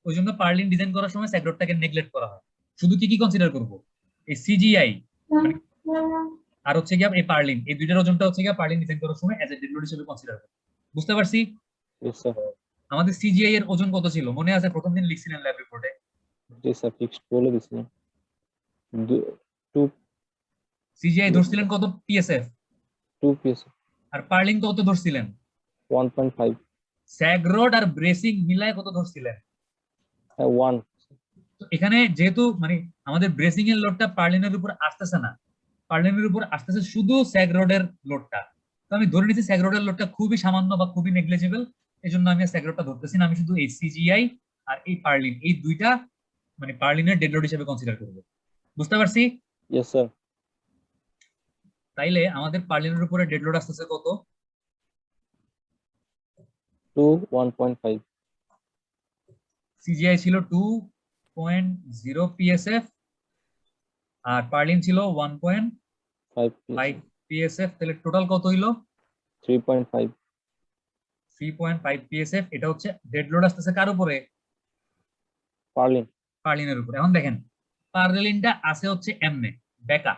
ওই জন্য পার্লিন ডিজাইন করার সময় স্যাগরোডটাকে নেগলেক্ট করা হয়। শুধু কি কি কনসিডার করব? এই সিজিআই মানে আর হচ্ছে গিয়ে এই পার্লিন, এই 2টার ওজনটা হচ্ছে গিয়ে পার্লিন ডিজাইন করার সময় অ্যাজ এ ডেড লোড হিসেবে কনসিডার করব। বুঝতে পারছি? জি স্যার। আমাদের সিজিআই এর ওজন কত ছিল মনে আছে? প্রথম দিন লিখছিলেন ল্যাব রিপোর্টে। জি স্যার, ফিক্সড বলে দিছিলাম। 2 সিজিআই ধরছিলেন কত পিএসএফ? 2 পিএস। আর পার্লিন কত ধরছিলেন? 1.5। স্যাগরোড আর ব্রেসিং মিলায় কত ধরছিলেন? 1। তো এখানে যেহেতু মানে আমাদের ব্রেসিং এর লোডটা পার্লিনের উপর আসতেছে না, পার্লিনের উপর আসতেছে শুধু স্যাগরোডের লোডটা, তো আমি ধরে নিচ্ছি স্যাগরোডের লোডটা খুবই সামান্য বা খুবই নেগলিজিবল। এই জন্য আমি স্যাগরোডটা ধরতেছি না, আমি শুধু এই সিজিআই আর এই পার্লিন, এই 2টা মানে পার্লিনের ডেড লোড হিসেবে কনসিডার করব। বুঝতে পারছি? Yes sir. তাইলে আমাদের পার্লিনের উপরে ডেড লোড আসতেছে কত? 1.5। সিজিআই ছিল 2.0 পিএসএফ আর পার্লিন ছিল 1.5 5 পিএসএফ। তাহলে টোটাল কত হইলো? 3.5। 3.5 পিএসএফ। এটা হচ্ছে ডেড লোড আসতেছে কার উপরে? পার্লিন। পার্লিনের উপরে। এখন দেখেন পার্লিনটা আছে হচ্ছে এমনে বেকা,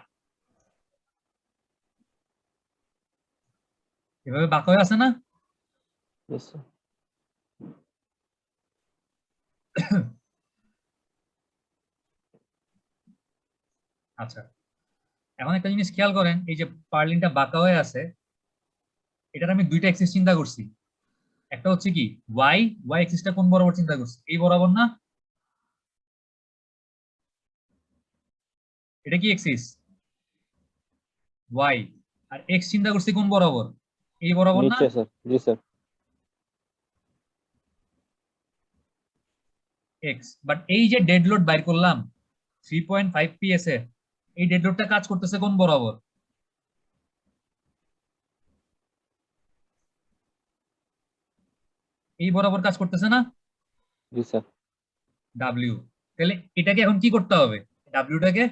এভাবে বাঁকা হয়ে আছে না? Yes, sir. আচ্ছা, এখন একটা জিনিস খেয়াল করেন, এই যে পার্লিনটা বাঁকা হয়ে আছে, এটার আমি দুইটা এক্সিস চিন্তা করছি। একটা হচ্ছে কি ওয়াই ওয়াই এক্সিসটা কোন বরাবর চিন্তা করছি? এই বরাবর না? এটা কি এক্সিস? ওয়াই। আর এক্স চিন্তা করছি কোন বরাবর? এই বরাবর না? নিচে স্যার, জি স্যার। এক্স। বাট এই যে ডেড লোড বাইর করলাম 3.5 পিএস এর, এই ডেড লোডটা কাজ করতেছে কোন বরাবর? এই বরাবর কাজ করতেছে না? জি স্যার। ডাব্লিউ। তাহলে এটাকে এখন কি করতে হবে? ডাব্লিউটাকে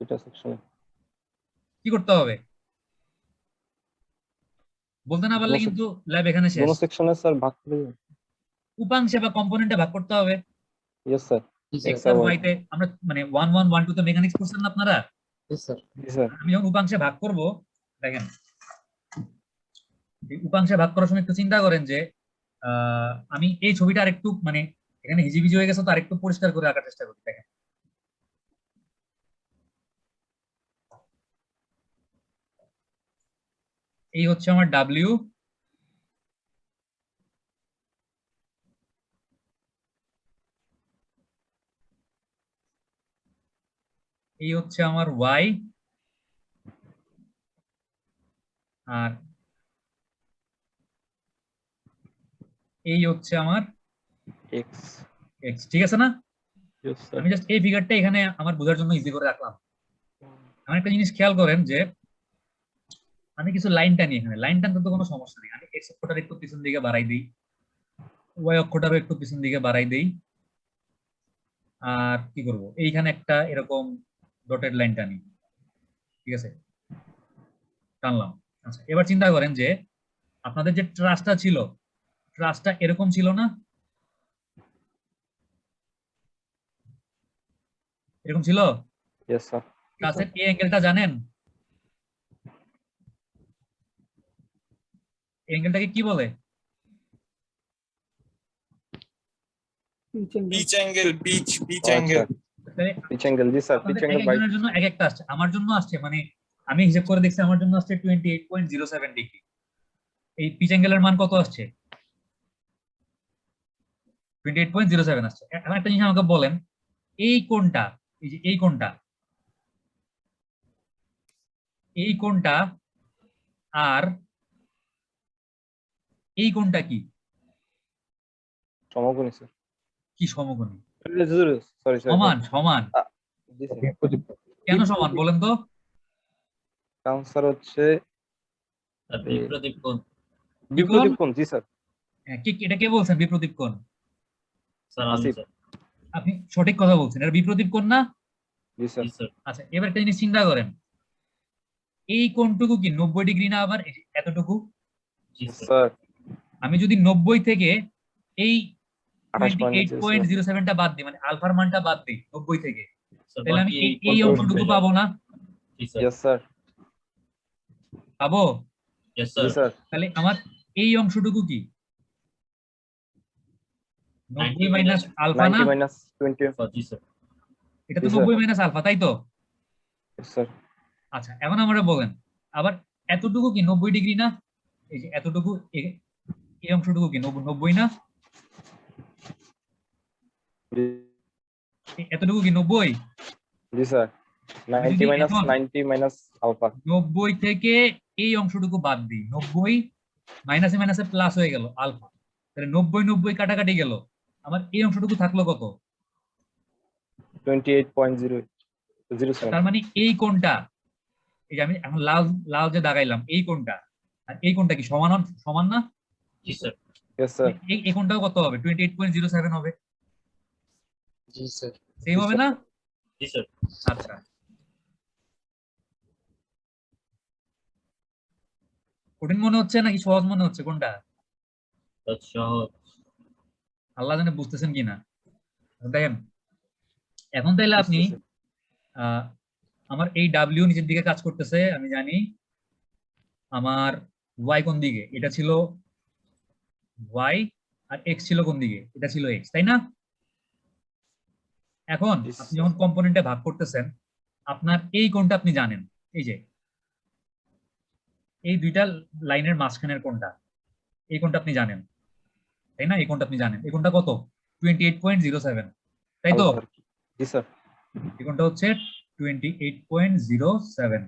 এটা সেকশনে কি করতে হবে? বলতে না পারলে কিন্তু ল্যাব এখানে শেষ। কোন সেকশনে স্যার ভাগ করে? উপাংশে বা কম্পোনেন্টে ভাগ করতে হবে। Yes sir. জি এক্স স্যার আর ওয়াই তে আমরা মানে 1 1 1 2 তে মেকানিক্স করছেন না আপনারা? জি স্যার জি স্যার। আমি যখন উপাংশে ভাগ করব, দেখেন এই উপাংশে ভাগ করার সময় একটু চিন্তা করেন যে আমি এই ছবিটা আরেকটু মানে এখানে হিজিবিজি হয়ে গেছে, তো আরেকটু পরিষ্কার করে আঁকার চেষ্টা করি। দেখেন এই হচ্ছে আমার ডাব্লিউ, এই হচ্ছে আমার ওয়াই, আর এই হচ্ছে আমার এক্স। এক্স। ঠিক আছে না? Yes sir. আমি জাস্ট এই ফিগারটা এখানে আমার বোঝার জন্য ইজি করে রাখলাম। আমার একটা জিনিস খেয়াল করেন যে আমি কিছু লাইন টানি, এখানে লাইন টানতে তো কোনো সমস্যা নেই। আমি এক্স অক্ষটার একটু পিছন দিকে বাড়াই দিই, ওয়াই অক্ষটারও একটু পিছন দিকে বাড়াই দিই, আর কি করব, এইখানে একটা এরকম ডটেড লাইন টানি। ঠিক আছে, টানলাম। আচ্ছা, এবার চিন্তা করেন যে আপনাদের যে ট্রাসটা ছিল, ট্রাসটা এরকম ছিল না? এরকম ছিল? Yes sir. ট্রাসের এই অ্যাঙ্গেলটা জানেন? এই অ্যাঙ্গেলটাকে কি বলে? পিচ অ্যাঙ্গেল, পিচ আচ্ছা, অ্যাঙ্গেল। তাহলে পিচ অ্যাঙ্গেল। জি স্যার, পিচ আপনাদের এক অ্যাঙ্গেল বাই। একজনের জন্য এক একটা আসছে, আমার জন্য আসছে মানে আমি হিসাব করে দেখছি আমার জন্য আসছে 28.07 ডিগ্রি। এই পিচ অ্যাঙ্গেলের মান কত আসছে? 28.07 আসছে। এখন একটা জিনিস আমাকে বলেন, এই কোণটা, এই যে এই কোণটা, এই কোণটা আর এই কোণটা কি? সমকোণী স্যার। কি সমকোণী? Sorry sorry. সমান সমান। জি স্যার। কেন সমান বলেন তো? কারণ স্যার হচ্ছে আর বিপ্রদীপ কোণ। বিপরীত কোণ। জি স্যার। হ্যাঁ, এটা কে বলছেন বিপ্রদীপ কোণ? স্যার আমি আসিফ। স্যার। আপনি সঠিক কথা বলছেন, এটা বিপ্রদীপ কোণ না? জি স্যার। জি স্যার। আচ্ছা, এবার একটা জিনিস চিন্তা করেন, এই কোণটুকু কি 90 ডিগ্রি না? আবার এই যে এতটুকু, জি স্যার। স্যার আমি যদি 90 থেকে এই 28.07 28.07টা বাদ দিই, মানে আলফার মানটা বাদ দিই 90 থেকে, স্যার তাহলে আমি বাকি এই অংশটুকু পাবো না? জি স্যার। Yes sir. পাবো? ইয়েস জি স্যার। স্যার। তাহলে আমার এই অংশটুকু কি 90 মাইনাস আলফা না? 90 মাইনাস 20। জি স্যার। এটা তো জি, স্যার। 90 মাইনাস আলফা, তাই তো? Yes sir. আচ্ছা, এখন আমরা বলেন আবার এতটুকু কি 90 ডিগ্রি না? এই যে এতটুকু, এই অংশটুকু কি 90 না? এতটুকু কি 90? জি স্যার। আমি 90 যদি মাইনাস এখন 90 মাইনাস আলফা। 90 থেকে এই অংশটুকু বাদ দিই, 90 মাইনাসে মাইনাসে প্লাস হয়ে গেল আলফা, তাহলে 90 90 কাটাকাটি গেল, আমার এই অংশটুকু থাকলো কত? 28.007। তার মানে এই কোণটা, এই যে আমি এখন লাল লাল যে দাগাইলাম, এই কোণটা আর এই কোণটা কি সমান সমান না? জি স্যার। Yes sir. এই কোণটাও কত হবে? 28.07 হবে। জি স্যার সেম হবে না? জি স্যার। আচ্ছা, কঠিন মনে হচ্ছে নাকি সহজ মনে হচ্ছে কোনটা? সহজ। আল্লাহ জানে বুঝতেছেন কিনা। দেখেন এখন তাইলে আপনি আমার এই ডাব্লিউ নিচের দিকে কাজ করতেছে, আমি জানি। আমার ওয়াই কোন দিকে, এটা ছিল ওয়াই, আর এক্স ছিল কোন দিকে, এটা ছিল এক্স, তাই না? এখন Yes, আপনি sir. যখন কম্পোনেন্টে ভাগ করতেছেন, আপনার এই কোণটা আপনি জানেন, এই যে এই দুইটা লাইনের মাঝখানের কোণটা, এই কোণটা আপনি জানেন, তাই না? এই কোণটা আপনি জানেন, এই কোণটা কত? 28.07, তাই তো? আলফা আর কি। জি স্যার। এই কোণটা হচ্ছে 28.07।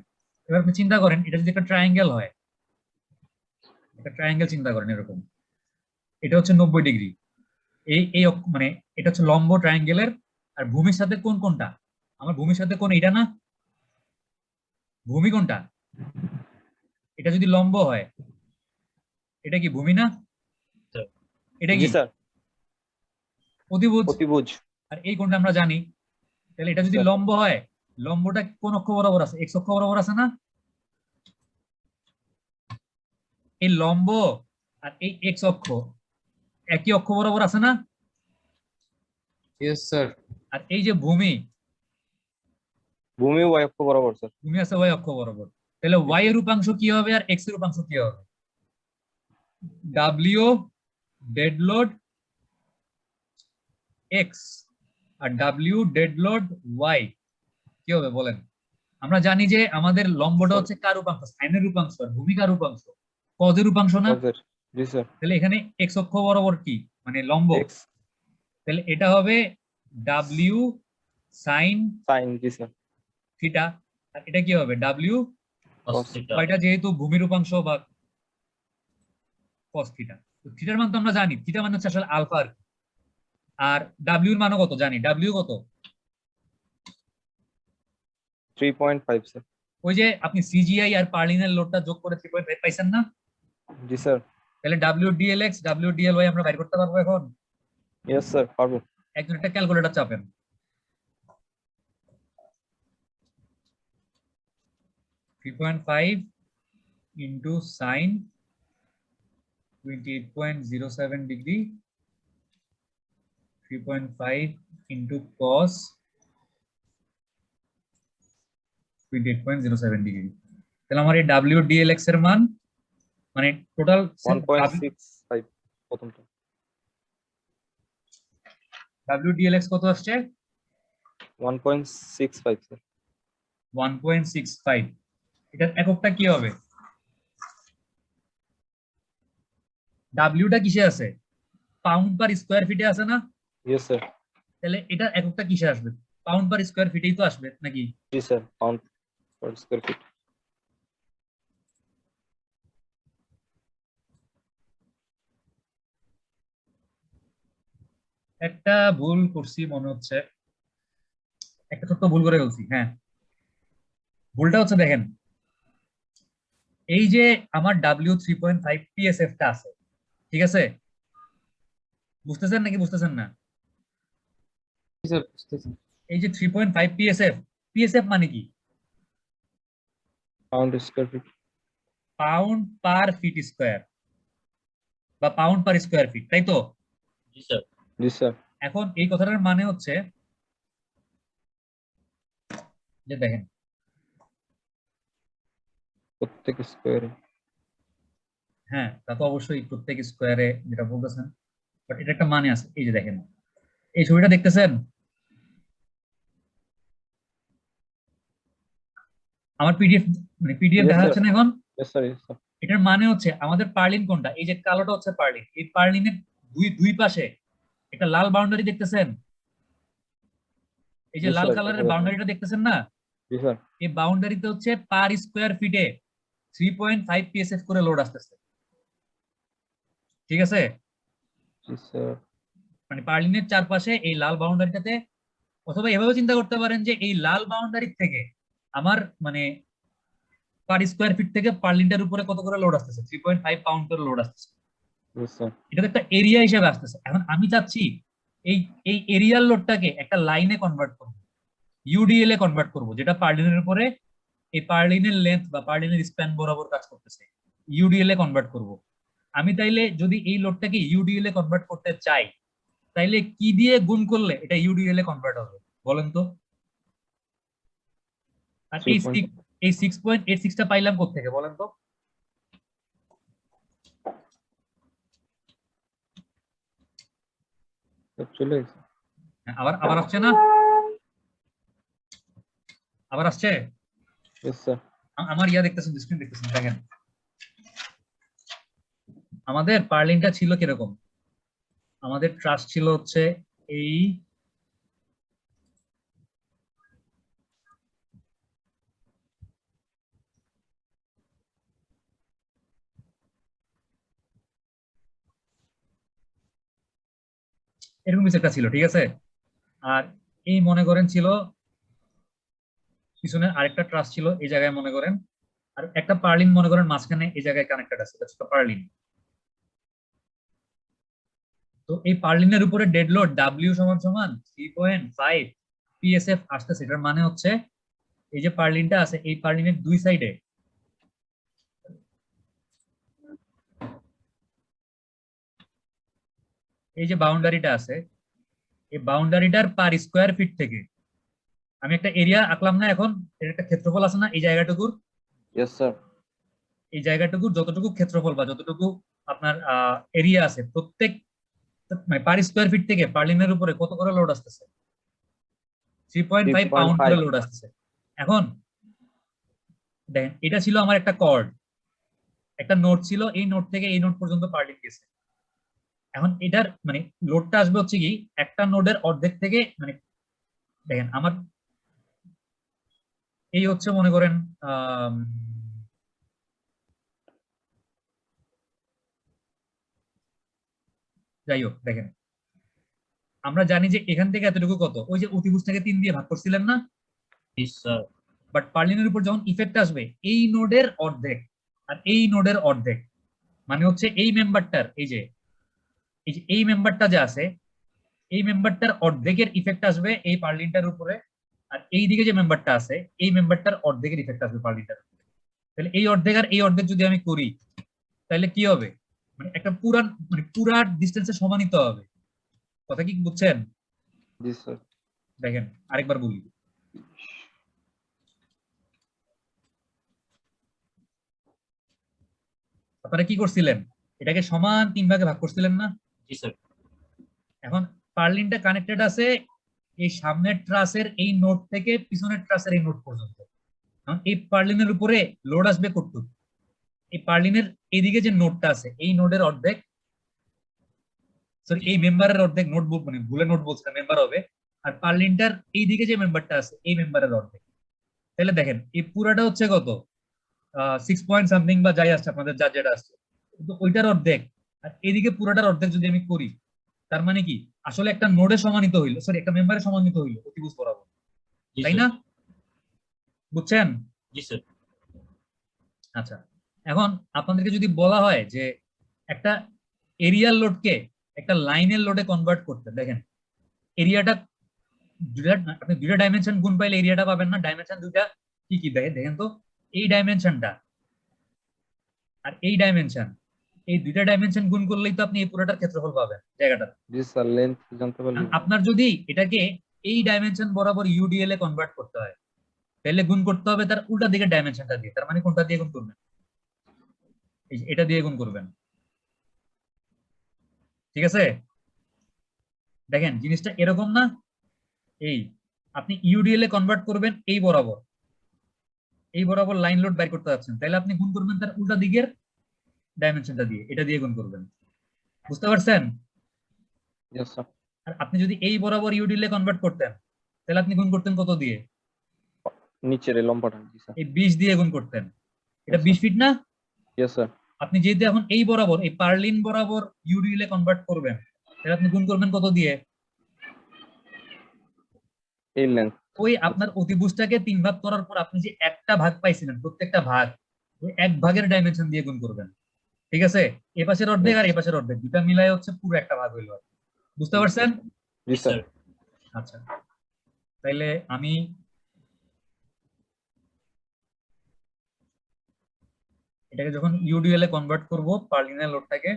এবার আপনি চিন্তা করেন, এটা যদি একটা ট্রায়াঙ্গেল হয়, একটা ট্রায়াঙ্গেল চিন্তা করেন এরকম, এটা হচ্ছে 90 ডিগ্রি, মানে এটা হচ্ছে লম্ব ট্রায়াঙ্গেলের, আর ভূমির সাথে কোন কোনটা? আমার ভূমির সাথে কোন এটা না, ভূমি কোনটা? এটা যদি লম্ব হয়, এটা কি ভূমি না? এটা জি কি স্যার। অতিভুজ? অতিভুজ। আর এই কোনটা আমরা জানি, তাহলে এটা যদি স্যার। লম্ব হয়, লম্বটা কোন অক্ষ বরাবর আছে? এক্স অক্ষ বরাবর আছে না? এই লম্ব আর এই এক্স অক্ষ একই অক্ষ বরাবর আছে না? Yes, sir. আর এই যে ভূমি, ভূমি ওয়াই অক্ষ বরাবর স্যার। ভূমি আছে ওয়াই অক্ষ বরাবর, তাহলে ওয়াই এর রূপাংশ কি হবে আর এক্স এর রূপাংশ কি হবে? ডাব্লিউ ডেড লোড এক্স আর ডাব্লিউ ডেড লোড ওয়াই কি হবে বলেন? আমরা জানি যে আমাদের লম্বটা হচ্ছে কার রূপাংশ? সাইনের রূপাংশ। আর ভূমি কার রূপাংশ? কজের রূপাংশ না? কজের। জি স্যার। তাহলে এখানে এক্স অক্ষ বরাবর কি মানে লম্ব, এক্স তাহলে এটা হবে ডাব্লিউ সাইন সাইন। জি স্যার। থিটা, আর এটা কি হবে? W cos theta। এটা যেহেতু ভূমির রূপাংশ বা কস থিটা, তো থিটার মান তো আমরা জানি, থিটা মানে হচ্ছে আসলে আলফা আর কি। আর ডাব্লিউ এর মানও কত জানি, ডাব্লিউ কত? 3.5 স্যার। ওই যে আপনি সিজিআই আর পার্লিনের লোডটা যোগ করে 3.5 পাইছেন না? জি স্যার। তাহলে ডাব্লিউ ডিএলএক্স ডাব্লিউ ডিএলওয়াই আমরা বাইর করতে পারবো এখন। ইয়েস স্যার, পারবো। একজন একটা ক্যালকুলেটর চাপেন। 3.5 into sine 28.07 degree, 3.5 into cos 28.07 degree. তাহলে আমার এই ডাব্লিউ ডিএলএক্স এর মান মানে টোটাল 1.65 প্রথমটা। ডাব্লিউ ডিএলএক্স কত আসছে? 1.65 স্যার। 1.65। এটার এককটা কি হবে? ডাব্লিউটা কিসে আছে? পাউন্ড পার স্কয়ার ফিটে আছে না? Yes sir. তাহলে এটার এককটা কিসে আসবে? পাউন্ড পার স্কয়ার ফিটেই তো আসবে নাকি? জি sir, pound per square feet. একটা ভুল করছি মনে হচ্ছে, একটা ছোট্ট ভুল করে ফেলছি। হ্যাঁ, ভুলটা হচ্ছে দেখেন, এই যে আমার W3.5 PSF টা আছে, ঠিক আছে? বুঝতেছেন নাকি বুঝতেছেন না? Yes, sir. বুঝতেছি। এই যে 3.5 PSF, PSF মানে কি? Pound square feet. পাউন্ড পার ফিট স্কয়ার বা পাউন্ড পার স্কয়ার ফিট, তাই তো? জি স্যার। জি স্যার। এখন এই কথাটার মানে হচ্ছে যে দেখেন, প্রত্যেক স্কয়ারে। হ্যাঁ তা তো অবশ্যই প্রত্যেক স্কয়ারে যেটা বলতেছেন, বাট এটা একটা মানে আছে। এই যে দেখেন, এই ছবিটা দেখতেছেন, আমার পিডিএফ মানে পিডিএফ Yes, দেখা sir. যাচ্ছে না এখন? Yes sir, yes sir. এটার মানে হচ্ছে আমাদের পার্লিন কোনটা? এই যে কালোটা হচ্ছে পার্লিন, এই পার্লিনের দুই দুই পাশে একটা লাল বাউন্ডারি দেখতেছেন? এই যে জি লাল স্যার, কালারের দেখা যাচ্ছে। বাউন্ডারিটা দেখতেছেন না? জি স্যার। এই বাউন্ডারিতে হচ্ছে পার স্কয়ার ফিটে 3.5 পিএসএফ করে লোড আসতেছে, ঠিক আছে? জি স্যার। মানে পার্লিনের চারপাশে এই লাল বাউন্ডারিটাতে, অথবা এভাবে চিন্তা করতে পারেন যে এই লাল বাউন্ডারি থেকে আমার মানে পার স্কয়ার ফিট থেকে পার্লিনটার উপরে কত করে লোড আসতেছে? 3.5 পাউন্ড করে লোড আসতেছে। Yes sir. এটা তো একটা এরিয়া হিসেবে আসতেছে। এখন আমি চাচ্ছি এই এই এরিয়াল লোডটাকে একটা লাইনে কনভার্ট করব, ইউডিএল এ কনভার্ট করব, যেটা পার্লিনের উপরে এই পার্লিনের লেন্থ বা পার্লিনের স্প্যান বরাবর কাজ করতেছে, ইউডিএল এ কনভার্ট করব। আমি তাইলে যদি এই লোডটাকে ইউডিএল এ কনভার্ট করতে চাই, তাইলে কি দিয়ে গুণ করলে এটা ইউডিএল এ কনভার্ট হবে বলেন তো? আর এই 6.86টা পাইলাম কোত্থেকে বলেন তো? চলে গেছে। আবার আবার আসছে না? আবার আসছে? Yes sir. আমার ইয়া দেখতেছেন, স্ক্রিন দেখতেছেন, দেখেন আমাদের পার্লিনটা ছিল কিরকম। আমাদের ট্রাস্ট ছিল হচ্ছে এই এরকম কিছু একটা ছিল, ঠিক আছে। আর এই মনে করেন ছিল পিছনে আরেকটা ট্রাস্ট ছিল এই জায়গায় মনে করেন, আর একটা পার্লিন মনে করেন মাঝখানে এই জায়গায় কানেক্টেড আছে, এটা পার্লিন। তো এই পার্লিনের উপরে ডেড লোড ডাব্লিউ সমান সমান 3.5 পিএসএফ আসতেছে। এটার মানে হচ্ছে এই যে পার্লিনটা আছে এই পার্লিনের দুই সাইডে এই যে বাউন্ডারিটা আছে, এই বাউন্ডারিটার পার স্কোয়ার ফিট থেকে আমি একটা এরিয়া আঁকলাম না, এখন এর একটা ক্ষেত্রফল আছে না এই জায়গাটুকুর, ইয়েস স্যার। এই জায়গাটুকুর যতটুকু ক্ষেত্রফল বা যতটুকু আপনার এরিয়া আছে প্রত্যেক মানে পার স্কোয়ার ফিট থেকে পার্লিনের উপরে কত করে লোড আসতেছে? 3.5 পাউন্ড করে লোড আসতেছে। এখন দেখেন এটা ছিল আমার একটা কর্ড, একটা নোড ছিল, এই নোড থেকে এই নোড পর্যন্ত পার্লিন গেছে। এখন এটার মানে লোডটা আসবে হচ্ছে কি একটা নোডের অর্ধেক থেকে, মানে দেখেন আমার এই হচ্ছে মনে করেন যাই হোক দেখেন আমরা জানি যে এখান থেকে এতটুকু কত, ওই যে অতিভুজটাকে 3 দিয়ে ভাগ করছিলেন না, Yes, sir. বাট পার্লিনের উপর যখন ইফেক্ট আসবে এই নোডের অর্ধেক আর এই নোডের অর্ধেক, মানে হচ্ছে এই মেম্বারটার এই মেম্বারটা যে আছে এই মেম্বারটার অর্ধেকের ইফেক্ট আসবে এই পার্লিনটার উপরে, আর এই দিকে যে মেম্বারটা আছে এই মেম্বারটার অর্ধেকের ইফেক্ট আসবে পার্লিনটার উপরে। তাহলে এই অর্ধেক আর এই অর্ধেক যদি আমি করি তাহলে কি হবে, মানে একটা পুরা ডিস্টেন্সে সমানিত হবে। কথা কি বুঝছেন? জি স্যার। দেখেন আরেকবার বলি, আপনারা কি করছিলেন, এটাকে সমান 3 ভাগে ভাগ করছিলেন না? Yes, sir. এখন পার্লিনটা কানেক্টেড আছে এই সামনের ট্রাসের এই নোড থেকে পিছনের ট্রাসের এই নোড পর্যন্ত। এখন এই পার্লিনের উপরে লোড আসবে কতটুকু, এই পার্লিনের এইদিকে যে নোডটা আছে এই নোডের অর্ধেক, সরি এই মেম্বারের অর্ধেক, নোট মানে ভুলে নোট বলছে মেম্বার হবে, আর পার্লিনটার এইদিকে যে মেম্বারটা আছে এই মেম্বারের অর্ধেক। তাহলে দেখেন এই পুরাটা হচ্ছে কত 6 পয়েন্ট সামথিং বা যাই আসছে আপনাদের যা যেটা আসছে, কিন্তু ওইটার অর্ধেক আর এদিকে পুরাটার অর্ধেক যদি আমি করি তার মানে কি আসলে একটা নোডে সমানিত হইলো, সরি একটা মেম্বারে সমানিত হইলো অতিভুজ বরাবর, Yes, তাই sir. না? বুঝছেন? Yes, sir. আচ্ছা এখন আপনাদেরকে যদি বলা হয় যে একটা এরিয়াল লোডকে একটা লাইনের লোডে কনভার্ট করতে, দেখেন এরিয়াটা আপনি দুইটা ডাইমেনশন গুণ পাইলে এরিয়াটা পাবেন না, ডাইমেনশন দুইটা কি কি দেখেন তো, এই ডাইমেনশনটা আর এই ডাইমেনশন, এই দুইটা ডাইমেনশন গুণ করলেই তো আপনি এই পুরোটার ক্ষেত্রফল পাবেন জায়গাটা। জি স্যার, লেন্থ জানতে পারলি। আপনার যদি এটাকে এই ডাইমেনশন বরাবর ইউডিএল এ কনভার্ট করতে হয় তাহলে গুণ করতে হবে তার উল্টা দিকের ডাইমেনশনটা দিয়ে, তার মানে কোনটা দিয়ে গুণ করবেন? এটা দিয়ে গুণ করবেন, ঠিক আছে? দেখেন জিনিসটা এরকম না, এই আপনি ইউডিএল এ কনভার্ট করবেন এই বরাবর লাইন লোড বের করতে যাচ্ছেন, তাহলে আপনি গুণ করবেন তার উল্টা দিকের ডাইমেনশনটা দিয়ে, এটা দিয়ে গুণ করবেন। বুঝতে পারছেন? Yes sir. আর আপনি যদি এই বরাবর ইউডিএল এ কনভার্ট করতেন তাহলে আপনি গুণ করতেন কত দিয়ে? নিচের এই লম্বাটা। জি স্যার। এই 20 দিয়ে গুণ করতেন। এটা Yes, 20 ফিট না? Yes sir. আপনি যেহেতু এখন এই বরাবর এই পার্লিন বরাবর ইউডিএল এ কনভার্ট করবেন তাহলে আপনি গুণ করবেন কত দিয়ে? এই লেন্থ। ওই আপনার অতিভুজটাকে 3 ভাগ করার পর আপনি যে একটা ভাগ পাইছিলেন প্রত্যেকটা ভাগ ওই এক ভাগের ডাইমেনশন দিয়ে গুণ করবেন, ঠিক আছে? এ পাশের অর্ধেক আর এ পাশের অর্ধেক দুটা মিলাই হচ্ছে পুরো একটা ভাগ হইলো। বুঝতে পারছেন? জি Yes, স্যার। sir. আচ্ছা তাইলে আমি এটাকে যখন ইউডিএল এ কনভার্ট করব পার্লিনের লোডটাকে,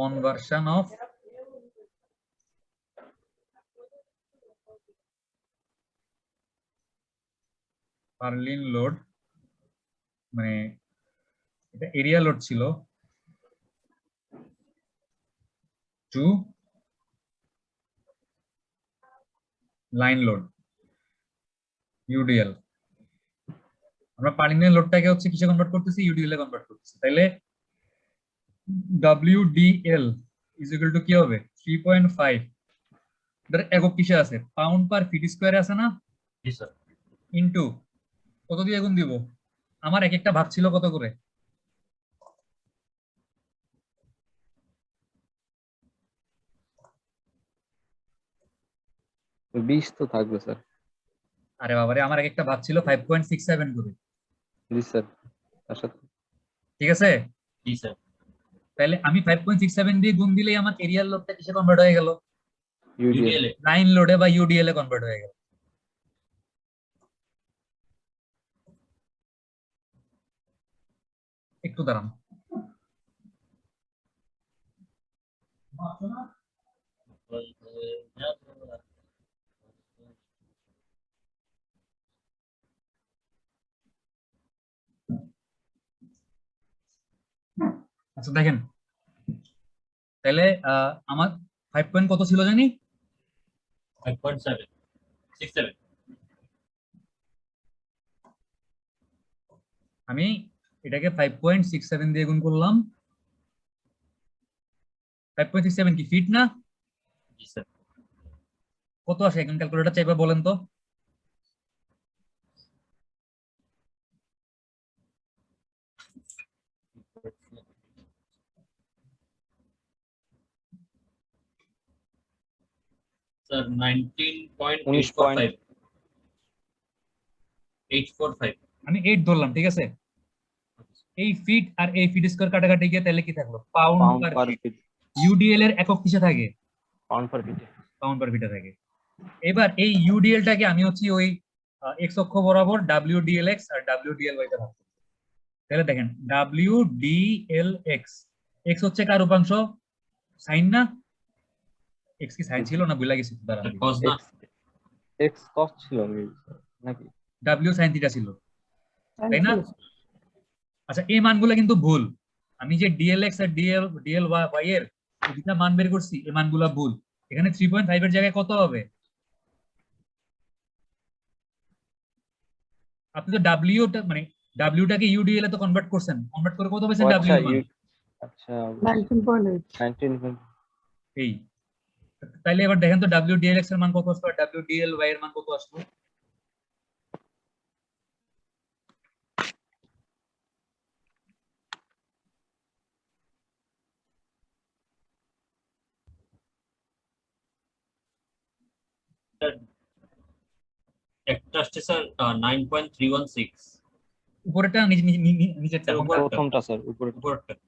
conversion of পার্লিন লোড মানে এটা এরিয়া লোড ছিল টু লাইন লোড ইউডিএল। আমরা পার্লিনের লোডটাকে হচ্ছে কিসে কনভার্ট করতেছি, ইউডিএল এ কনভার্ট করতেছি। তাইলে WDL ইজ ইকুয়াল টু কি হবে 3.5, এটার একক কিসে আছে, পাউন্ড পার ফিট স্কয়ারে আছে না, জি স্যার। ইনটু কত দিয়ে গুণ দিব, আমার এক একটা ভাগ ছিল কত করে, বিশ তো থাকবে স্যার। আরে বাবারে আমার এক একটা ভাগ ছিল 5.67 করে, জি স্যার, তার সাথে ঠিক আছে। জি স্যার। তাহলে আমি 5.67 দিয়ে গুণ দিলেই আমার এরিয়াল লোডটা কিসে কনভার্ট হয়ে গেল, ইউডিএল। ইউডিএল এ। লাইন লোডে বা ইউডিএল এ কনভার্ট হয়ে গেল। একটু দাঁড়ান, আচ্ছা দেখেন তাহলে আমার 5 পয়েন্ট কত ছিল জানি, 5.767। আমি এটাকে 5.67 দিয়ে গুণ করলাম। 5.67 কি ফিট না, জি স্যার। কত আসে এখন ক্যালকুলেটর চাইবে বলেন তো, স্যার 19.845। 845। আমি 8 ধরলাম, ঠিক আছে। এই ফিট আর এই ফিট স্কয়ার কাটাকাটি গিয়ে তাহলে কি থাকলো, pound pound per per feet. Feet. UDL এর একক কিসে থাকে, পাউন্ড পার ফিটে। পাউন্ড পার ফিটে থাকে। এবার এই ইউডিএল টাকে আমি হচ্ছে ওই এক্স অক্ষ বরাবর WDLX আর WDLY তে ভাগ করব। তাহলে দেখেন WDLX, এক্স হচ্ছে কার উপাংশ, সাইন না, এক্স কি সাইন ছিল না ভুলে গেছি, দাঁড়ান স্যার কস না। এক্স এক্স কস ছিল নাকি? W সাইন থিটা ছিল, তাই না? আচ্ছা এই মানগুলো কিন্তু ভুল, আমি যে DLX আর DLY এর দুটা মান বের করছি এই মানগুলো ভুল। এখানে 3.5 এর জায়গায় কত হবে, আপনি তো ডাব্লিউ মানে ডাব্লিউটাকে ইউডিএল এ তো কনভার্ট করছেন, কনভার্ট করে কত ও পাইছেন আচ্ছা, ডাব্লিউ মান, আচ্ছা 19.8 এই। তাইলে এবার দেখেন তো WDLX এর মান কত আসলো আর WDLY এর মান কত আসলো, স্যার একটা আসছে স্যার 9.316। উপরেরটা নিচেরটা স্যার কোনটা, উপরেরটা। প্রথমটা স্যার, উপরে উপরেরটা। স্যার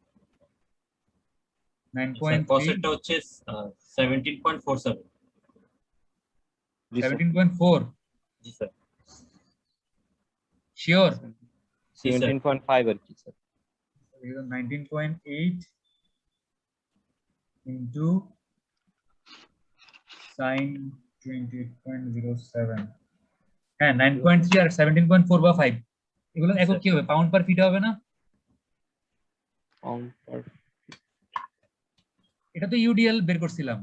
9.3 কসেরটা হচ্ছে 17.47। জি স্যার। 17.4 জি স্যার। শিওর, জি স্যার। 17.5 আর কি স্যার। 19.8 into sin 28.07, হ্যাঁ 9.3 আর 17.4 বা 5 এগুলো একক কি হবে, পাউন্ড পার ফিট হবে না, পাউন্ড পার। এটা তো ইউডিএল বের করছিলাম,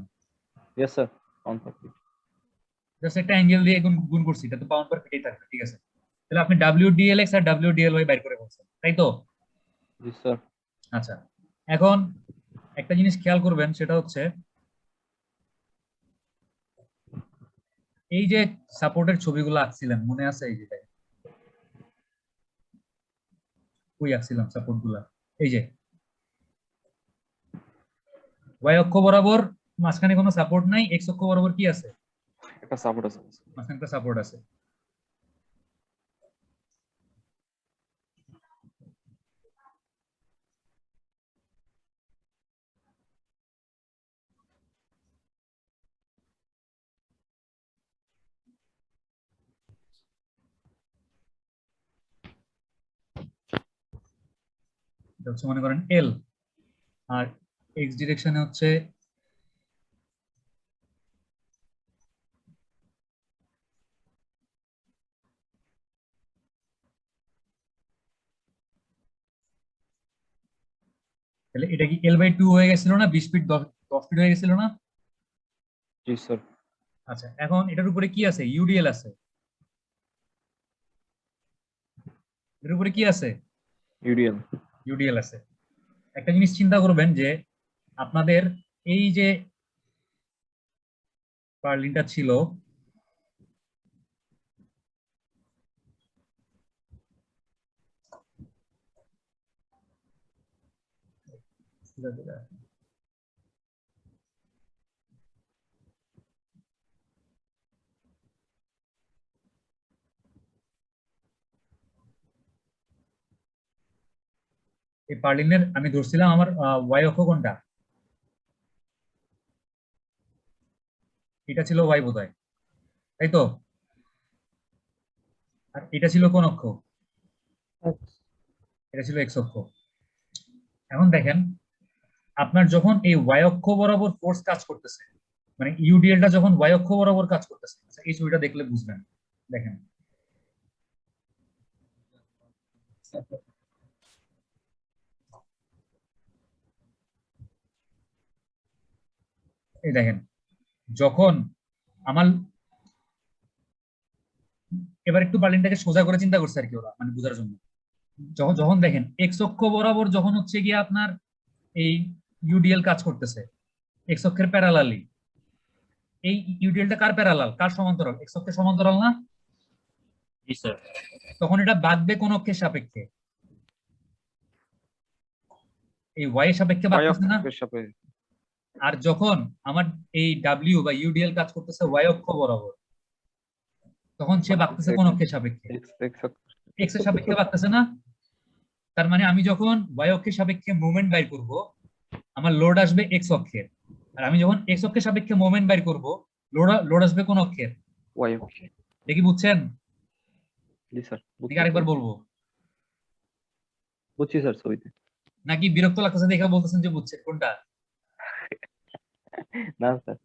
ইয়েস স্যার, পাউন্ড পার ফিট। জাস্ট একটা অ্যাঙ্গেল দিয়ে গুণ গুণ করছি, এটা তো পাউন্ড পার ফিটেই থাকবে, ঠিক আছে। তাহলে আপনি WDLX আর WDLY বাইর করে বলছেন, তাই তো? জি স্যার। আচ্ছা এখন একটা জিনিস খেয়াল করবেন, সেটা হচ্ছে এই যে সাপোর্টের ছবিগুলো আঁকছিলেন মনে আছে, এই যে কই আঁকছিলাম সাপোর্ট গুলা, এই যে ওয়াই অক্ষ বরাবর মাঝখানে কোনো সাপোর্ট নাই, এক্স অক্ষ বরাবর কি আছে, একটা সাপোর্ট আছে। মাঝখানে একটা সাপোর্ট আছে। এটা হচ্ছে মনে করেন এল, আর এক্স ডিরেকশনে হচ্ছে তাহলে এটা কি L/2 হয়ে গেছিল না, 20 ফিট 10 ফিট হয়ে গেছিল না? জি স্যার। আচ্ছা, এখন এটার উপরে কি আছে? ইউডিএল আছে। এর উপরে কি আছে? ইউডিএল। ইউডিএল আছে। একটা জিনিস চিন্তা করবেন যে আপনাদের এই যে পার্লিনটা ছিল, এই পার্লিনের আমি ধরছিলাম আমার ওয়াই অক্ষ কোনটা? এটা ছিল ওয়াই বোধহয়, তাই তো? আর এটা ছিল কোন অক্ষ? এটা ছিল এক্স অক্ষ। এখন দেখেন, আপনার যখন এই ওয়াই অক্ষ বরাবর ফোর্স কাজ করতেছে, মানে ইউডিএলটা যখন ওয়াই অক্ষ বরাবর কাজ করতেছে, আচ্ছা এই ছবিটা দেখলে বুঝবেন। দেখেন, এই দেখেন, যখন আমার এবার একটু বার্লিনটাকে সোজা করে চিন্তা করছে আর কি ওরা, মানে বোঝার জন্য। যখন যখন দেখেন এক্স অক্ষ বরাবর যখন হচ্ছে গিয়ে আপনার এই ইউডিএল কাজ করতেছে এক্স অক্ষের প্যারালালি, এই ইউডিএলটা কার প্যারালাল, কার সমান্তরাল? এক্স অক্ষের সমান্তরাল না? জি স্যার। তখন এটা বাঁকবে কোন অক্ষের সাপেক্ষে? এই ওয়াই এর সাপেক্ষে ওয়াই বাঁকতেছে না? অক্ষের সাপেক্ষে। আর যখন আমার এই ডাব্লিউ বা ইউডিএল কাজ করতেছে ওয়াই অক্ষ বরাবর, তখন সে বাঁকতেছে কোন অক্ষের সাপেক্ষে? এক্স এর সাপেক্ষে বাঁকতেছে না? তার মানে আমি যখন ওয়াই অক্ষের সাপেক্ষে মুভমেন্ট বাইর করব, আমার লোড আসবে এক্স অক্ষের। আর আমি যখন এক্স অক্ষের সাপেক্ষে মুভমেন্ট বাইর করব, লোড আসবে কোন অক্ষের? ওয়াই অক্ষে। দেখি বুঝছেন? জি স্যার। দেখি আরেকবার বলবো, বুঝছি স্যার ছবিতে। নাকি বিরক্ত লাগতেছে দেখে বলতেছেন যে বুঝছেন কোনটা? না স্যার।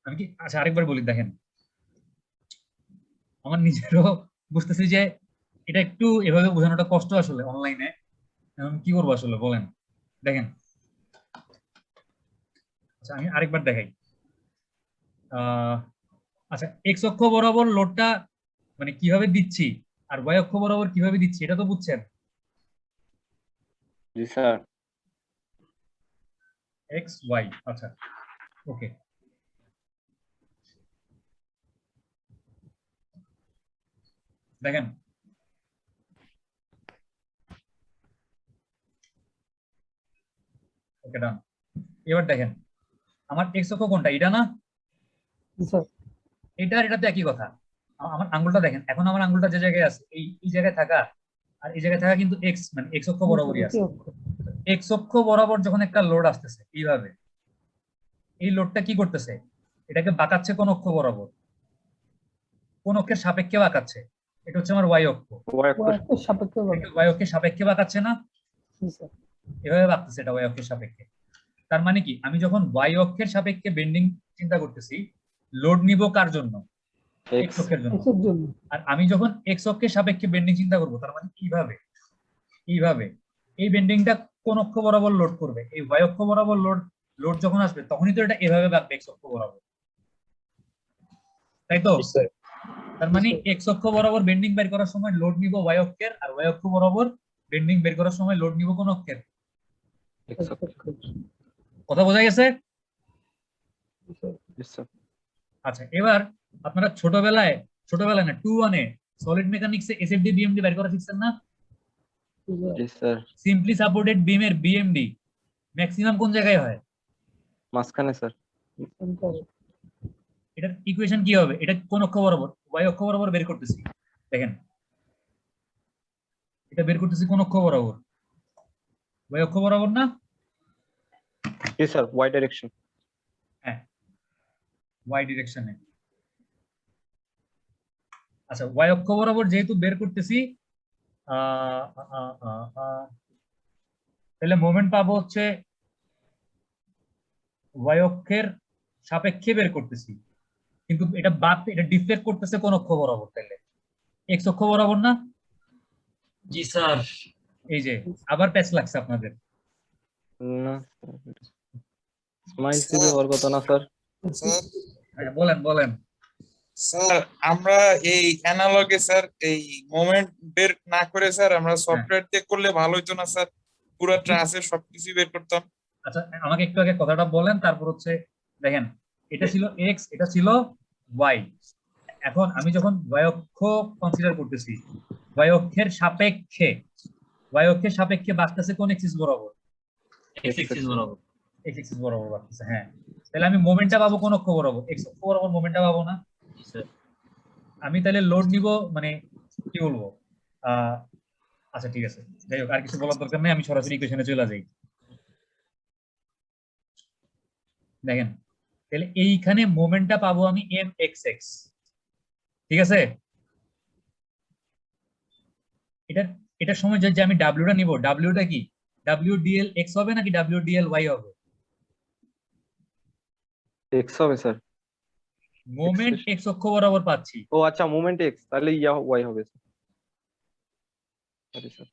আমি কি, আচ্ছা আরেকবার বলি, দেখেন আমার নিজেরও বুঝতেছি যে এটা একটু এভাবে বোঝানোটা কষ্ট আসলে অনলাইনে। এখন কি করবো আসলে বলেন। দেখেন, আচ্ছা আমি আরেকবার দেখাই। আচ্ছা, এক্স অক্ষ বরাবর লোডটা মানে কিভাবে দিচ্ছি আর ওয়াই অক্ষ বরাবর কিভাবে দিচ্ছি, এটা তো বুঝছেন? জি স্যার। এক্স ওয়াই, আচ্ছা ওকে। দেখেন, ওকে ডান। এবার দেখেন, আমার এক্স অক্ষ কোনটা? এটা না? স্যার এটা আর এটা তো একই কথা। আমার আঙ্গুলটা দেখেন, এখন আমার আঙ্গুলটা যে জায়গায় আছে, এই জায়গায় থাকা আর এই জায়গায় থাকা কিন্তু এক্স, মানে এক্স অক্ষ বরাবরই আছে। এক্স অক্ষ বরাবর যখন একটা লোড আসতেছে এইভাবে, এই লোডটা কি করতেছে? এটাকে বাঁকাচ্ছে কোন অক্ষ বরাবর? কোন অক্ষের সাপেক্ষে বাঁকাচ্ছে? এটা হচ্ছে আমার ওয়াই অক্ষ। ওয়াই অক্ষ। সাপেক্ষে ওয়াই অক্ষের সাপেক্ষে বাঁকাচ্ছে না? এভাবে বাঁকতেছে এটা ওয়াই অক্ষের সাপেক্ষে। তার মানে কি, আমি যখন ওয়াই অক্ষের সাপেক্ষে বেন্ডিং চিন্তা করতেছি, লোড নিব কার জন্য? এক্স অক্ষের জন্য। আর আমি যখন এক্স অক্ষের সাপেক্ষে বেন্ডিং চিন্তা করব, তার মানে কিভাবে, এইভাবে এই বেন্ডিংটা কোন অক্ষ বরাবর লোড করবে? এই ওয়াই অক্ষ বরাবর লোড যখন আসবে তখনই তো এটা এভাবে বাঁকবে এক্স অক্ষ বরাবর, তাই তো? তার মানে এক্স অক্ষ বরাবর বেন্ডিং বের করার সময় লোড নিব ওয়াই অক্ষের, আর ওয়াই অক্ষ বরাবর বেন্ডিং বের করার সময় লোড নিব কোন অক্ষের? এক্স অক্ষ। কথা বোঝা গেছে? জি স্যার। আচ্ছা, এবার আপনারা ছোটবেলায় না 2-1 এ সলিড মেকানিক্সে এসএফডি বিএমডি বের করা শিখছেন না? জি স্যার। সিম্পলি সাপোর্টেড বিমের বিএমডি ম্যাক্সিমাম কোন জায়গায় হয়? মাঝখানে স্যার। এটার ইকুয়েশন কি হবে? এটা কোন অক্ষ বরাবর? ওয়াই অক্ষ বরাবর বের করতেছি। দেখেন, এটা বের করতেছি কোন অক্ষ বরাবর? ওয়াই অক্ষ বরাবর না? জি স্যার। Y direction. হ্যাঁ, ওয়াই ডিরেকশনে। আচ্ছা, ওয়াই অক্ষ বরাবর যেহেতু বের করতেছি, তাহলে মোমেন্ট পাবো হচ্ছে ওয়াই অক্ষের সাপেক্ষে বের করতেছি, কিন্তু এটা ডিফ্লেক্ট করতেছে কোন অক্ষ বরাবর? তাহলে এক্স অক্ষ বরাবর না? জি স্যার। এই যে আবার প্যাচ লাগছে আপনাদের। না স্মাইল সিভে হওয়ার কথা না স্যার। স্যার হ্যাঁ, বলেন বলেন। স্যার আমরা এই অ্যানালগে স্যার এই মোমেন্ট বের না করে স্যার আমরা সফটওয়্যার দিয়ে করলে ভালো হতো না স্যার, পুরো ট্রাসের সবকিছু বের করতাম। আচ্ছা আমাকে একটু আগে কথাটা বলেন, তারপর হচ্ছে দেখেন এটা ছিল এক্স, এটা ছিল ওয়াই। এখন আমি যখন y অক্ষ কনসিডার করতেছি, y অক্ষের সাপেক্ষে বাঁকতেছে কোন এক্সিস বরাবর? এক্স এক্সিস বরাবর। এক্স এক্সিস বরাবর বাঁকতেছে। হ্যাঁ, তাহলে আমি মোমেন্টটা পাবো কোন অক্ষ বরাবর? এক্স অক্ষ বরাবর মোমেন্টটা পাবো না? জি স্যার। আমি তাহলে লোড নিব মানে কি বলবো, আচ্ছা ঠিক আছে, যাই হোক আর কিছু বলার দরকার নেই, আমি সরাসরি ইকুয়েশনে চলে যাই। দেখেন তাহলে এইখানে মোমেন্টটা পাবো আমি এম এক্স এক্স, ঠিক আছে? এটার সময় যে আমি ডাব্লিউটা নিব, ডাব্লিউটা কি ডাব্লিউ ডিএল এক্স হবে নাকি ডাব্লিউ ডিএল ওয়াই হবে? এক্স হবে স্যার। মোমেন্ট এক্স অক্ষ বরাবর পাচ্ছি। ও আচ্ছা মোমেন্ট এক্স, তাহলে ইয়া ওয়াই হবে sir. Sorry sir.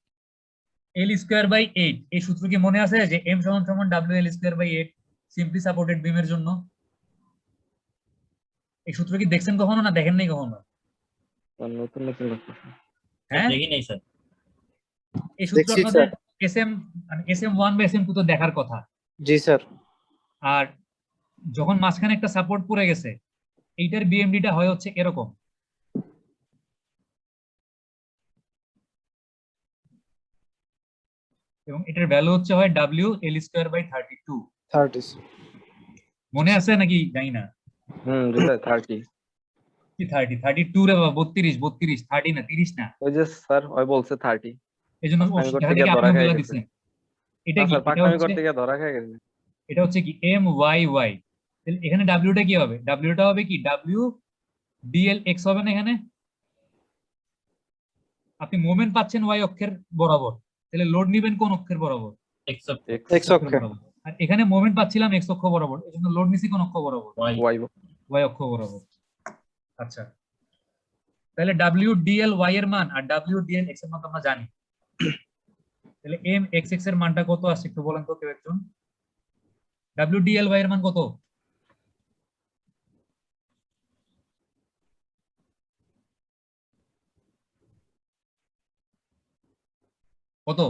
L square by 8, এই সূত্র কি মনে আছে যে এম সমান সমান W L square by 8 simply supported বিমের জন্য? এই সূত্র কি দেখছেন কখনো না দেখেন নাই কখনো? নতুন নতুন কথা। হ্যাঁ দেখি নাই স্যার। এই সূত্র দেখছি, আপনাদের এসএম মানে এসএম 1 বা এসএম 2 তো দেখার কথা। জি স্যার। আর যখন মাঝখানে একটা সাপোর্ট পড়ে গেছে, এইটার বিএমডিটা হয় হচ্ছে এরকম। এবং এটার ভ্যালু হচ্ছে হয় ডাব্লিউ এল স্কোয়ার বাই 32। 30 মনে আছে নাকি জানি না। জি স্যার 30। কি 30 32 রে বাবা, 32 32 30 না 30 না। ওই যে স্যার ওই বলছে 30। এই জন্য পাকনামি করতে দেখা গিয়ে দেখি ধরা আপনি খেয়ে বলে গেছে। দিচ্ছেন। এটা না কি স্যার এটা পাকনামি হচ্ছে করতে গিয়ে ধরা খেয়ে গেছে। এটা হচ্ছে কি এম ওয়াই ওয়াই। এখানে ডাব্লিউটা কি হবে? ডাব্লিউটা হবে কি ডাব্লিউ ডিএল এক্স হবে না? এখানে আপনি মোমেন্ট পাচ্ছেন ওয়াই অক্ষের বরাবর, তাহলে লোড নিবেন কোন অক্ষের বরাবর? এক্স অক্ষ। এক্স অক্ষে। বরাবর। আর এখানে মোমেন্ট পাচ্ছিলাম এক্স অক্ষ বরাবর, এই জন্য লোড নিছি কোন অক্ষ বরাবর? ওয়াই। ওয়াই। ওয়াই অক্ষ বরাবর। আচ্ছা তাহলে ডাব্লিউ ডিএল ওয়াই এর মান আর ডাব্লিউ ডিএল এক্স এর মান তো আমরা জানি। তাহলে এম এক্স এক্স এর মানটা কত আসছে একটু বলেন তো কেউ একজন? ডাব্লিউ ডিএল ওয়াই এর মান কত? কত?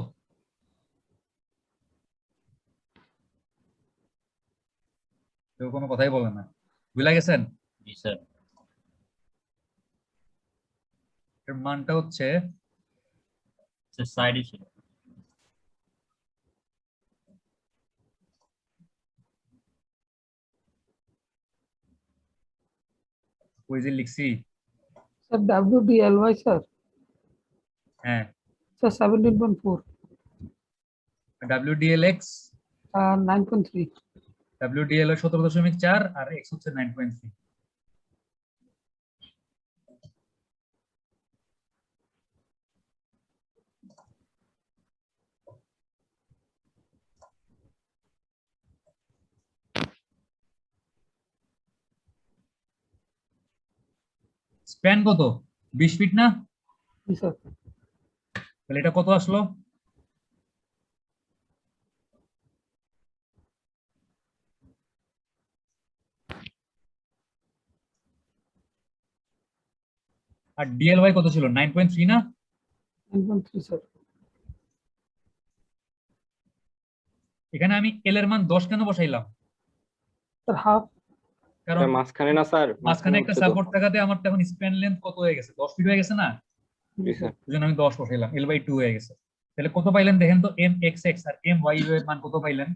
কেউ কোনো কথাই বলেন না, ভুলে গেছেন? জি স্যার। এর মানটা হচ্ছে স্যার সাইডে ছিল। ওই যে লিখছি। Sir, WDLY, sir. হ্যাঁ Sir, 17.4, W DL x 9.3. W DL 17.4 আর এক্স হচ্ছে 9.3। স্প্যান কত? 20 ফিট না? Yes, sir. তাহলে এটা কত আসলো? আর ডিএলওয়াই কত ছিল? 9.3 না? 9.3, sir. এখানে আমি এল এর মান 10 কেন বসাইলাম? Sir, half. কারণ মাঝখানে না স্যার, মাঝখানে একটা সাপোর্ট থাকাতে আমার তো এখন স্প্যান লেন্থ কত হয়ে গেছে? 10 ফিট হয়ে গেছে না? জি স্যার। ওই জন্য আমি 10 বসাইলাম, L/2 হয়ে গেছে। তাহলে কত পাইলেন দেখেন তো, এম এক্স এক্স আর এম ওয়াই এর মান কত পাইলেন?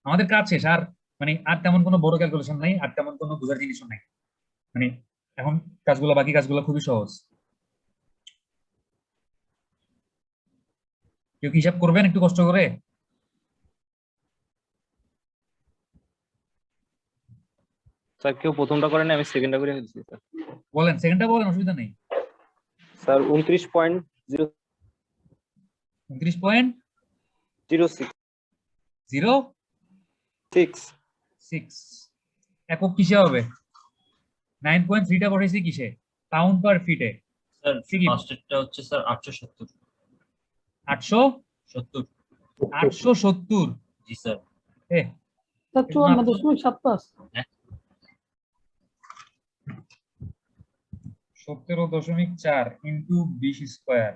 আমাদের কাজ শেষ। আর মানে আর তেমন কোনো বড় ক্যালকুলেশন নাই, আর তেমন কোনো বোঝার জিনিসও নাই। মানে এখন বাকি কাজগুলো খুবই সহজ। কেউ কি হিসাব করবেন একটু কষ্ট করে? স্যার কেউ প্রথমটা করে না, আমি সেকেন্ডটা করে দিচ্ছি স্যার। বলেন, সেকেন্ডটা বলেন, অসুবিধা নেই। স্যার 29.06। 29.06 একক কিসে হবে? 9.3টা বসাইছি কিসে? পাউন্ড পার ফিটে। স্যার ঠিকই। ফার্স্টেরটা হচ্ছে স্যার 870 870 870 জি স্যার। এ sir 54.75 17.4 into 20 square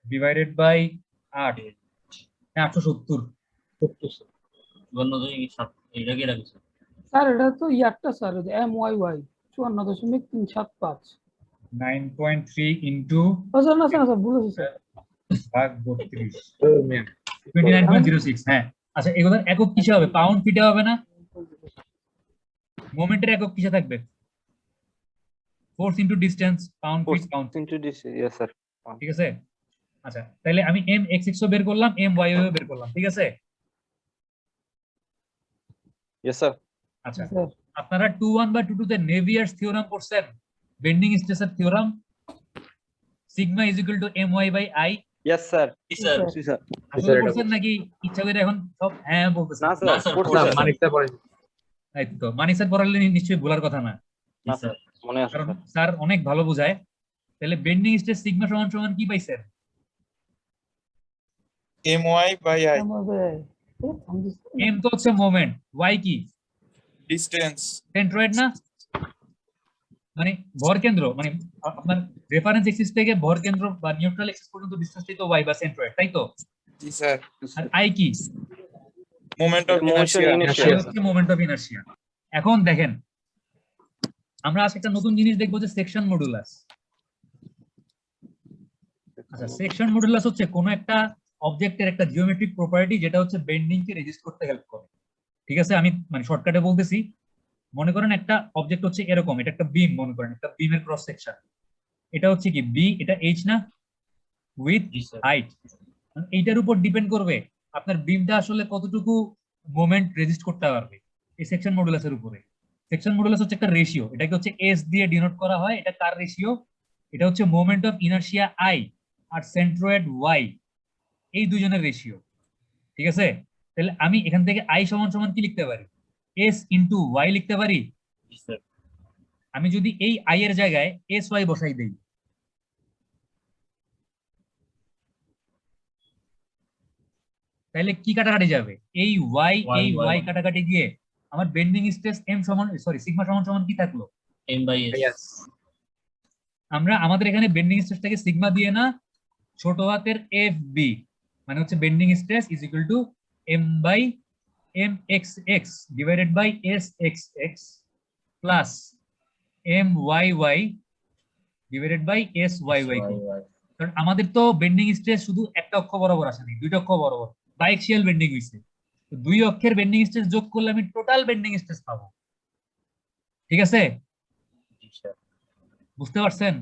divided by 8 870 এটা কি রাখি স্যার? স্যার এটা তো ইয়ারটা স্যার MYY 54.375 9.3 ইন্টু স্যার না স্যার ভুল হয়েছে স্যার ভাগ 32 29.06 হ্যাঁ। আচ্ছা এগুলোর একক কিসে হবে? পাউন্ড ফিটে হবে না? মোমেন্টের একক কিসে থাকবে? Force into distance, pound feet pound, yes sir. ঠিক আছে। আচ্ছা তাহলে আমি এম এক্স এক্স ও বের করলাম, এম ওয়াই ও বের করলাম, ঠিক আছে। Yes sir. আচ্ছা স্যার আপনারা 2.1 বা 2.2 তে নেভিয়ারস থিওরাম পড়ছেন, বেন্ডিং স্ট্রেসের theorem, sigma is equal to M Y by I. Yes sir. জি স্যার। স্যার। আসলে পড়ছেন নাকি ইচ্ছা করে এখন সব হ্যাঁ বলতেছেন? না না স্যার, স্যার, পড়ছি পড়ছি স্যার। মানিকটা পড়ে তাই তো, মানিক স্যার পড়ালে নিশ্চয়ই ভুলার কথা না, জি স্যার। মনে আছে কারণ স্যার। স্যার অনেক ভালো বোঝায়। তাহলে বেন্ডিং স্ট্রেস সিগমা সমান সমান কি পাইছেন? MY/I MYY এম তো হচ্ছে মোমেন্ট, ওয়াই কি? ডিস্টেন্স। সেন্ট্রয়েড না, মানে ভর কেন্দ্র, মানে আপনার রেফারেন্স এক্সিস থেকে ভর কেন্দ্র বা নিউট্রাল এক্সিস পর্যন্ত ডিসটেন্সটাই তো ওয়াই বা সেন্ট্রয়েড, তাই তো। জি স্যার। আর আই কি? Moment of Motion inertia. inertia। I হচ্ছে মোমেন্ট অফ ইনার্শিয়া। এখন দেখেন আমরা আজকে একটা নতুন জিনিস দেখবো যে সেকশন মডুলাস। আচ্ছা সেকশন মডুলাস হচ্ছে কোন একটা অবজেক্টের একটা জিওমেট্রিক প্রপার্টি যেটা হচ্ছে বেন্ডিং কে রেজিস্ট করতে হেল্প করে, ঠিক আছে। আমি মানে শর্টকাটে বলতেছি, মনে করেন একটা অবজেক্ট হচ্ছে এরকম, এটা একটা বিম, মনে করেন একটা বিমের ক্রস সেকশন, এটা হচ্ছে কি বি, এটা এইচ না, উইথ জি স্যার। হাইট। এইটার উপর ডিপেন্ড করবে আপনার বিমটা আসলে কতটুকু মোমেন্ট রেজিস্ট করতে পারবে এই সেকশন মডুলাসের উপরে। সেকশন মডুলাস হচ্ছে একটা রেশিও, এটাকে হচ্ছে এস দিয়ে ডিনোট করা হয়। এটা কার রেশিও? এটা হচ্ছে মোমেন্ট অফ ইনার্শিয়া আই আর সেন্ট্রয়েড ওয়াই, এই দুজনের রেশিও, ঠিক আছে। তাহলে আমি এখান থেকে আই সমান সমান কি লিখতে পারি? এস ইন্টু ওয়াই লিখতে পারি। জি স্যার। আমি যদি এই আই এর জায়গায় এস ওয়াই বসাই দেই, তাহলে কি কাটাকাটি যাবে? এই ওয়াই এই Y, ওয়াই কাটাকাটি গিয়ে আমার বেন্ডিং স্ট্রেস এম সমান সরি সিগমা সমান সমান কি থাকলো? M/S। আমরা আমাদের এখানে বেন্ডিং স্ট্রেসটাকে সিগমা দিয়ে না, ছোট হাতের এফ বি, মানে হচ্ছে bending stress is equal to M by M X X divided by S X X plus M Y Y divided by S Y Y. কারণ আমাদের তো বেন্ডিং স্ট্রেস শুধু একটা অক্ষ বরাবর আসেনি, দুইটা অক্ষ বরাবর বাইএক্সিয়াল বেন্ডিং হইছে। তো দুই অক্ষের বেন্ডিং স্ট্রেস যোগ করলে আমি টোটাল বেন্ডিং স্ট্রেস পাবো, ঠিক আছে। জি স্যার। বুঝতে পারছেন?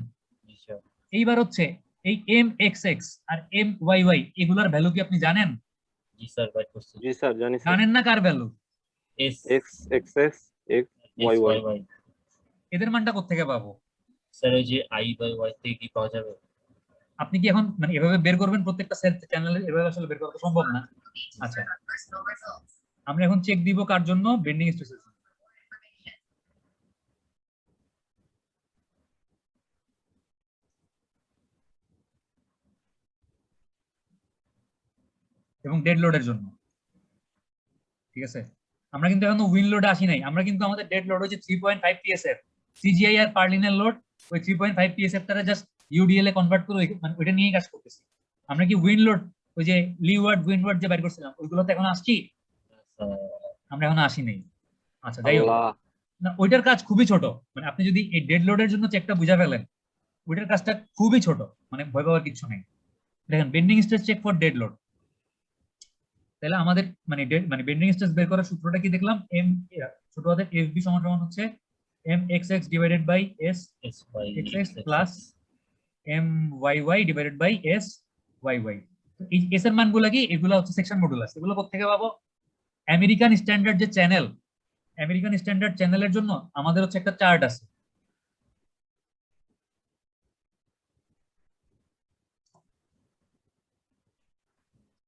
জি স্যার। এইবার হচ্ছে এই এম এক্স এক্স আর এম ওয়াই ওয়াই এগুলার ভ্যালু কি আপনি জানেন? জি স্যার, বাইট করছি। জি স্যার, জানি স্যার। জানেন না কার value? S X X X X Y Y. Y। এদের মানটা কোত্থেকে পাবো? স্যার ওই যে I/Y থেকে কি পাওয়া যাবে? আপনি কি এখন মানে এভাবে বের করবেন প্রত্যেকটা চ্যানেলে? এভাবে আসলে বের করা তো সম্ভব না। আচ্ছা আমরা এখন চেক দিব কার জন্য? বেন্ডিং স্ট্রেসের জন্য। এবং ডেড লোডের জন্য, ঠিক আছে। আমরা কিন্তু এখনো উইন লোডে আসি নাই, আমরা কিন্তু আমাদের ডেড লোড হচ্ছে 3.5 পিএসএফ। সিজিআই আর পার্লিনের লোড ওই 3.5 পিএসএফ টারে জাস্ট ইউডিএল এ কনভার্ট করে মানে ওইটা নিয়েই কাজ করতেছি। আমরা কি উইন লোড ওই যে লিওয়ার্ড উইন্ডওয়ার্ড যে বাইর করছিলাম ওইগুলোতে এখন আসছি? আমরা এখন আসি নাই। আচ্ছা যাই হোক, আল্লাহ। না ওইটার কাজ খুবই ছোট, মানে আপনি যদি এই ডেড লোডের জন্য চেকটা বুঝা ফেলেন, ওইটার কাজটা খুবই ছোট, মানে ভয় পাওয়ার কিছু নেই। দেখেন bending stress check for dead load, তাহলে আমাদের মানে বেন্ডিং স্ট্রেস বের করার সূত্রটা কি দেখলাম? এম ছোট হাতের এফ বি সমান সমান হচ্ছে M X X divided by S X X plus M Y Y divided by S Y Y. এই এস এর মানগুলো কি? এগুলো হচ্ছে সেকশন মডুলাস। এগুলো কোত্থেকে পাবো? আমেরিকান স্ট্যান্ডার্ড যে চ্যানেল, আমেরিকান স্ট্যান্ডার্ড চ্যানেলের জন্য আমাদের হচ্ছে একটা চার্ট আছে।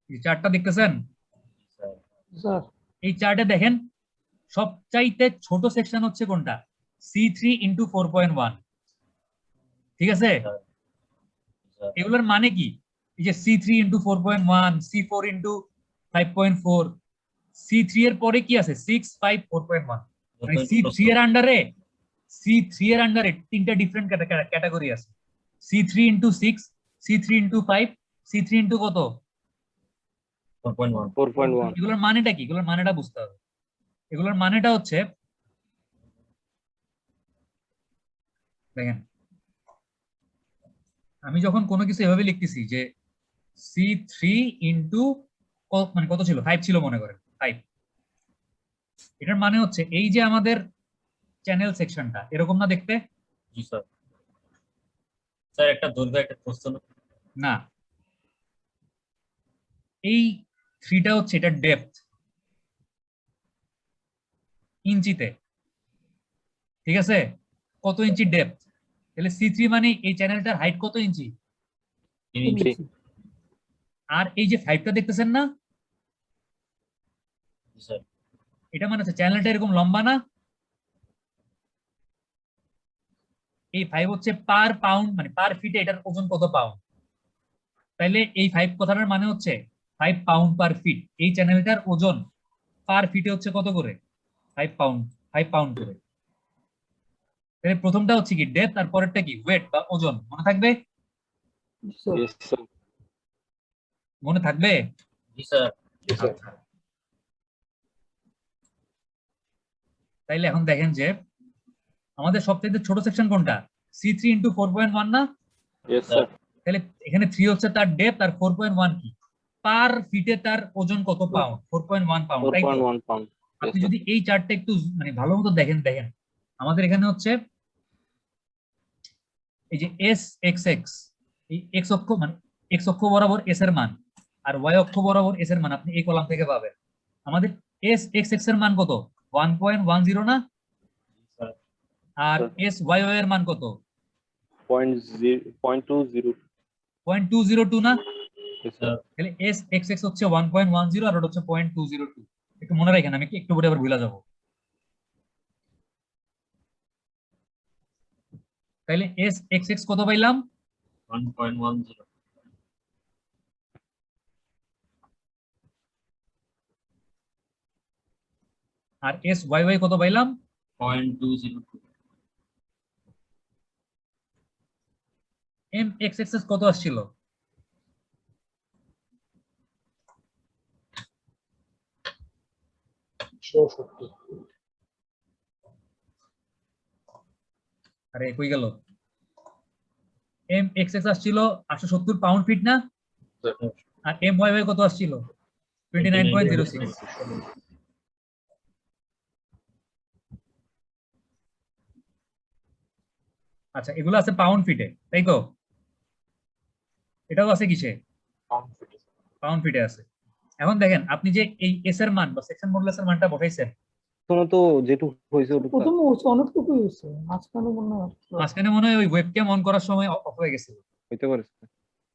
এই চার্টটা দেখতেছেন? স্যার এই চার্টে দেখেন সবচাইতে ছোট সেকশন হচ্ছে কোনটা? C3 ইন্টু 4.1, ঠিক আছে? স্যার এগুলোর মানে কি? এই যে C3 into 4.1, C4 into 5.4, C3 এর পরে কি আছে? 6, 5, 4.1, মানে C3 এর আন্ডারে তিনটা ডিফারেন্ট ক্যাটাগরি আছে। C3 into 6, C3 into 5, C3 into কত? 4.1 4.1 এগুলোর মানেটা কি? এগুলোর মানেটা বুঝতে হবে। এগুলোর মানেটা হচ্ছে, দেখেন আমি যখন কোনো কিছু এভাবে লিখতেছি যে C3 ইন্টু মানে কত ছিল? 5 ছিল মনে করেন, 5। এটার মানে হচ্ছে এই যে আমাদের চ্যানেল সেকশনটা এরকম না দেখতে? জি স্যার। স্যার একটা দৈর্ঘ্য একটা প্রস্থ না? না, এই 3টা হচ্ছে এটা ডেপথ ইঞ্চিতে, ঠিক আছে? কত ইঞ্চি ডেপথ? তাহলে C3 মানে এই চ্যানেলটার হাইট কত ইঞ্চি? 3 ইঞ্চি। ইঞ্চি। আর এই যে 5টা দেখতেছেন না, জি স্যার। এটা মানে হচ্ছে চ্যানেলটা এরকম লম্বা না? এই 5 হচ্ছে পার পাউন্ড, মানে পার ফিটে এটার ওজন কত পাউন্ড। তাইলে এই 5 কথাটার মানে হচ্ছে 5 পাউন্ড পার ফিট। এই চ্যানেলটার ওজন পার ফিটে হচ্ছে কত করে? 5 পাউন্ড, 5 পাউন্ড করে। তাহলে প্রথমটা হচ্ছে কি ডেপথ, আর পরেরটা কি ওয়েট বা ওজন। মনে থাকবে? স্যার yes sir মনে থাকবে? জি স্যার। আচ্ছা। তাইলে এখন দেখেন যে আমাদের সবচেয়ে ছোট সেকশন কোনটা? C3 ইন্টু 4.1 না? yes sir তাহলে এখানে 3 হচ্ছে তার ডেপথ, আর 4.1 কি? পার ফিটে তার ওজন কত পাউন্ড? 4.1 পাউন্ড, তাই তো? 4.1 pound yes আপনি sir যদি এই চার্টটা একটু মানে ভালো মতো দেখেন, আমাদের এখানে হচ্ছে এই যে এস এক্স এক্স, এই এক্স অক্ষ মানে এক্স অক্ষ বরাবর এস এর মান, আর ওয়াই অক্ষ বরাবর এস এর মান আপনি এই কলাম থেকে পাবেন। আমাদের এস এক্স এক্স এর মান কত? 1.10 না? স্যার আর এস ওয়াই এর মান কত? 0.20 0.202 না? yes sir তাহলে এস এক্স এক্স হচ্ছে 1.10 আর ওটা হচ্ছে 0.202। একটু মনে রাখেন, আমি একটু পরে আবার ভুলে যাবো। তাহলে এস এক্স এক্স কত পাইলাম? 1.10 আর এস ওয়াই ওয়াই কত পাইলাম? 0.202 এম এক্স এক্স এস কত আসছিল? আরে কই গেল? এম এক্স এক্স আসছিল 870 পাউন্ড ফিট না? আর এম ওয়াই ওয়াই কত আসছিল? 29.06। আচ্ছা, এগুলো আছে পাউন্ড ফিটে, তাই তো? এটাও আছে কিসে? পাউন্ড ফিটে আছে। এখন দেখেন আপনি যে এই এস এর মান বা সেকশন মডুলাসের মানটা বসাইছেন, প্রথমে তো যেটুকু হয়েছে ওটুকু প্রথমে হচ্ছে অনেকটুকুই হয়েছে, মাঝখানে মনে হয় মাঝখানে মনে হয় ওই ওয়েবক্যাম অন করার সময় অফ হয়ে গেছিল। হইতে পারে sir।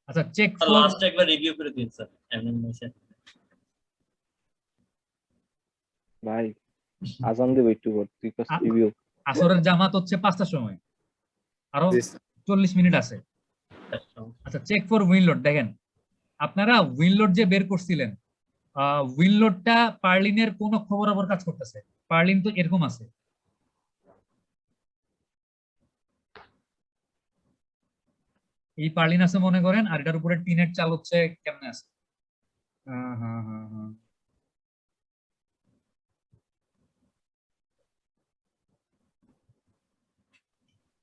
আচ্ছা, চেক স্যার ফর, লাস্ট একবার রিভিউ করে দিন স্যার অ্যানিমেশন। ভাই আজান দেব একটু পর তুই কাজ রিভিউ আসরের জামাত হচ্ছে 5টার সময়, আরো 40 মিনিট আছে। আচ্ছা, চেক ফর উইনলোড। দেখেন আপনারা উইনলোড যে বের করছিলেন, উইনলোডটা পার্লিনের কোন অক্ষ বরাবর কাজ করতেছে? পার্লিন তো এরকম আছে, এই পার্লিন আছে মনে করেন, আর এটার উপরে টিনের চাল হচ্ছে কেমনে আছে? হ্যাঁ হ্যাঁ হ্যাঁ হ্যাঁ,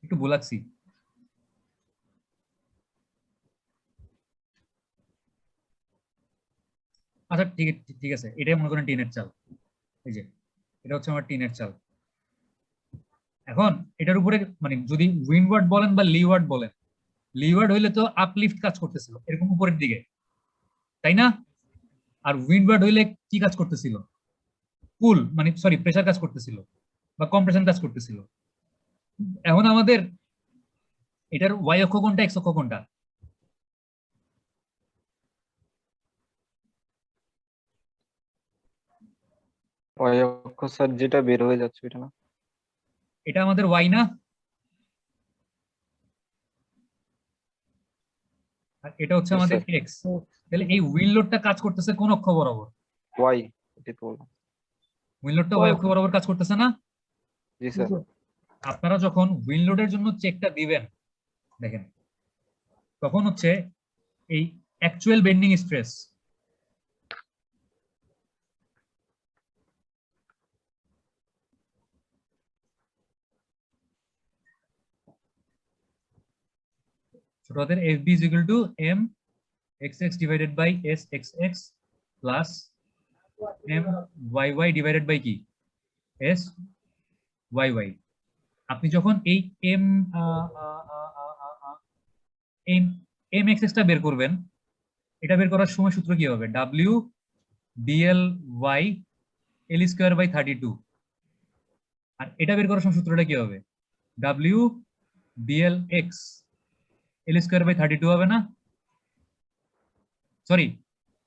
একটু বোলাচ্ছি। আচ্ছা ঠিক ঠিক আছে, এটাই মনে করেন টিনের চাল। এই যে এটা হচ্ছে আমার টিনের চাল। এখন এটার উপরে মানে যদি উইন্ডওয়ার্ড বলেন বা লিওয়ার্ড বলেন, লিওয়ার্ড হইলে তো আপলিফট কাজ করতেছিল এরকম উপরের দিকে, তাই না? আর উইন্ডওয়ার্ড হইলে কি কাজ করতেছিল? কুল মানে সরি প্রেসার কাজ করতেছিল বা কম্প্রেশন কাজ করতেছিল। এখন আমাদের এটার ওয়াই অক্ষ কোনটা, এক্স অক্ষ কোনটা? ওই অক্ষ স্যার যেটা বের হয়ে যাচ্ছে এটা না এটা আমাদের ওয়াই না, আর এটা হচ্ছে Yes, আমাদের sir. এক্স। তাহলে এই হুইল লোডটা কাজ করতেছে কোন অক্ষ বরাবর? ওয়াই, এটাই তো বললাম। হুইল লোডটা ওয়াই অক্ষ বরাবর কাজ করতেছে না? জি স্যার। আপনারা যখন হুইল লোডের জন্য চেকটা দিবেন দেখেন, তখন হচ্ছে এই অ্যাকচুয়াল বেন্ডিং স্ট্রেস, ছোট হাতের FB is equal to M XX divided by SXX plus M YY divided by কি SYY। আপনি যখন এই M MXX টা বের করবেন, এটা বের করার সময় সূত্র কি হবে? W DLY L square by 32। আর এটা বের করার সময় সূত্রটা কি হবে? W DLX L square by 32 হবে না? সরি,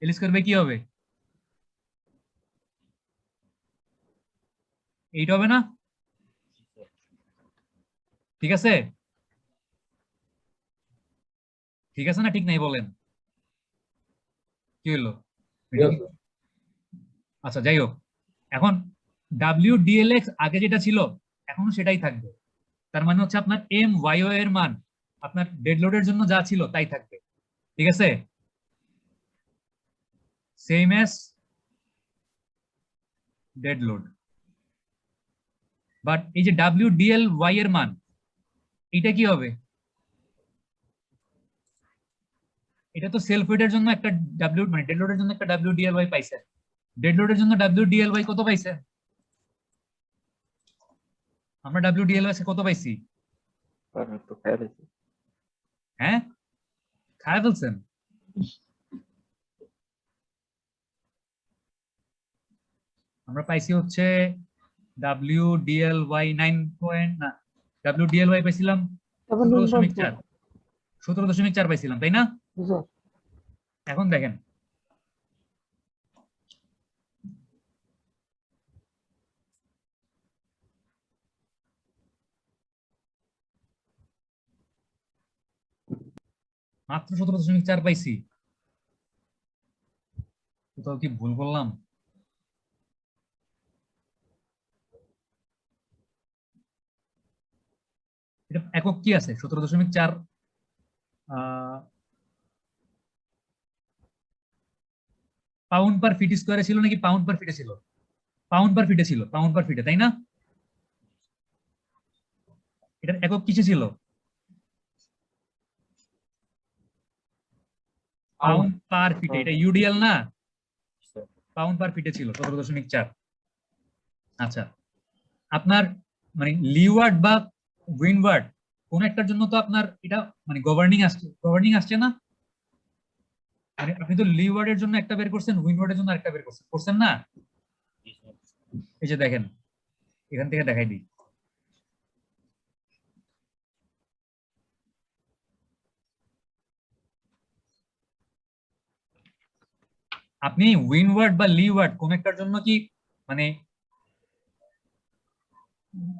L স্কয়ার বাই কি হবে? 8 হবে না? ঠিক আছে, ঠিক আছে না ঠিক নাই বলেন? কি হলো? আচ্ছা যাই হোক, এখন WDLX আগে যেটা ছিল এখনো সেটাই থাকবে। তার মানে হচ্ছে আপনার MYO এর মান আপনার ডেড লোডের জন্য যা ছিল তাই থাকবে। ঠিক আছে, same as dead load. But এই যে WDLY এর মান, এটা কি হবে? এটা তো সেলফ ওয়েটের জন্য একটা মানে ডেড লোডের জন্য একটা WDLY পাইছে। ডেড লোডের জন্য WDLY কত পাইছে? আমরা WDLY কত পাইছি? স্যার একটু খেয়াল আছে। হ্যাঁ, খায় ফেলছেন। আমরা পাইছি হচ্ছে WDLY 9 পয়েন্ট না, WDLY পাইছিলাম 17.4, 17.4 পাইছিলাম, তাই না? এখন দেখেন, মাত্র 17.4 পাইছি। কোথাও কি ভুল করলাম? এটা একক কি আছে? 17.4 পাউন্ড পার ফিট স্কয়ারে ছিল নাকি পাউন্ড পার ফিটে ছিল? পাউন্ড পার ফিটে ছিল, পাউন্ড পার ফিটে, তাই না? এটার একক কিসে ছিল? পাউন্ড পার ফিটে। এটা ইউডিএল না, পাউন্ড পার ফিটে ছিল 17.4। আচ্ছা, আপনার মানে লিওয়ার্ড বা উইন্ডওয়ার্ড কোন একটার জন্য তো আপনার এটা মানে গভর্নিং আসছে না? মানে আপনি তো লিওয়ার্ডের জন্য একটা বের করছেন, উইন্ডওয়ার্ডের জন্য আরেকটা বের করছেন না? এই যে দেখেন, এখান থেকে দেখাই দিই। আপনি উইন্ডওয়ার্ড বা লিওয়ার্ড কোন একটার জন্য কি মানে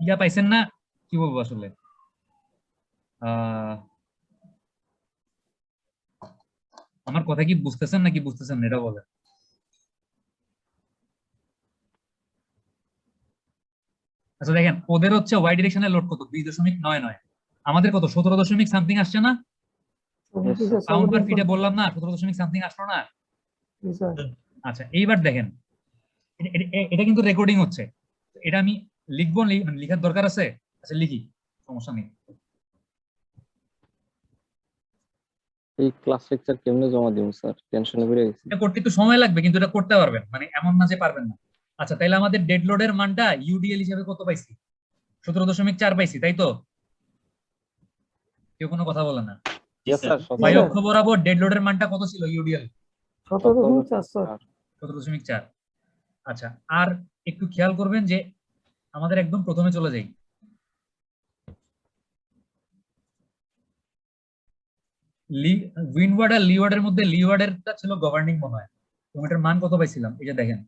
ইয়া পাইছেন না? কি বলবো আসলে, আমার কথা কি বুঝতেছেন নাকি বুঝতেছেন না এটা বলেন। আচ্ছা দেখেন, ওদের হচ্ছে ওয়াই ডিরেকশনের লোড কত? 20.99। আমাদের কত? 17 সামথিং আসছে না? পাউন্ড পার ফিটে বললাম না 17 সামথিং আসলো না? আচ্ছা এইবার দেখেন, এটা কিন্তু রেকর্ডিং হচ্ছে, এটা আমি লিখবো, মানে লিখার দরকার আছে? আচ্ছা লিখি, সমস্যা নেই। এই ক্লাস লেকচার কেমনে জমা দিব স্যার? টেনশনে পড়ে গেছি। এটা করতে একটু সময় লাগবে, কিন্তু এটা করতে পারবেন, মানে এমন না যে পারবেন না। আচ্ছা তাইলে আমাদের ডেড লোডের মানটা ইউডিএল হিসেবে কত পাইছি? 17.4 পাইছি, তাই তো? কেউ কোনো কথা বলে না। Yes sir. ওয়াই অক্ষ বরাবর ডেড লোডের মানটা কত ছিল ইউডিএল? 17.4। আচ্ছা, আর একটু খেয়াল করবেন যে আমাদের একদম প্রথমে চলে যাই, উইন্ডওয়ার্ড আর লিওয়ার্ডের মধ্যে লিওয়ার্ডেরটা ছিল গভর্নিং মনে হয়। এবং এটার মান কত পাইছিলাম? এই যে দেখেন,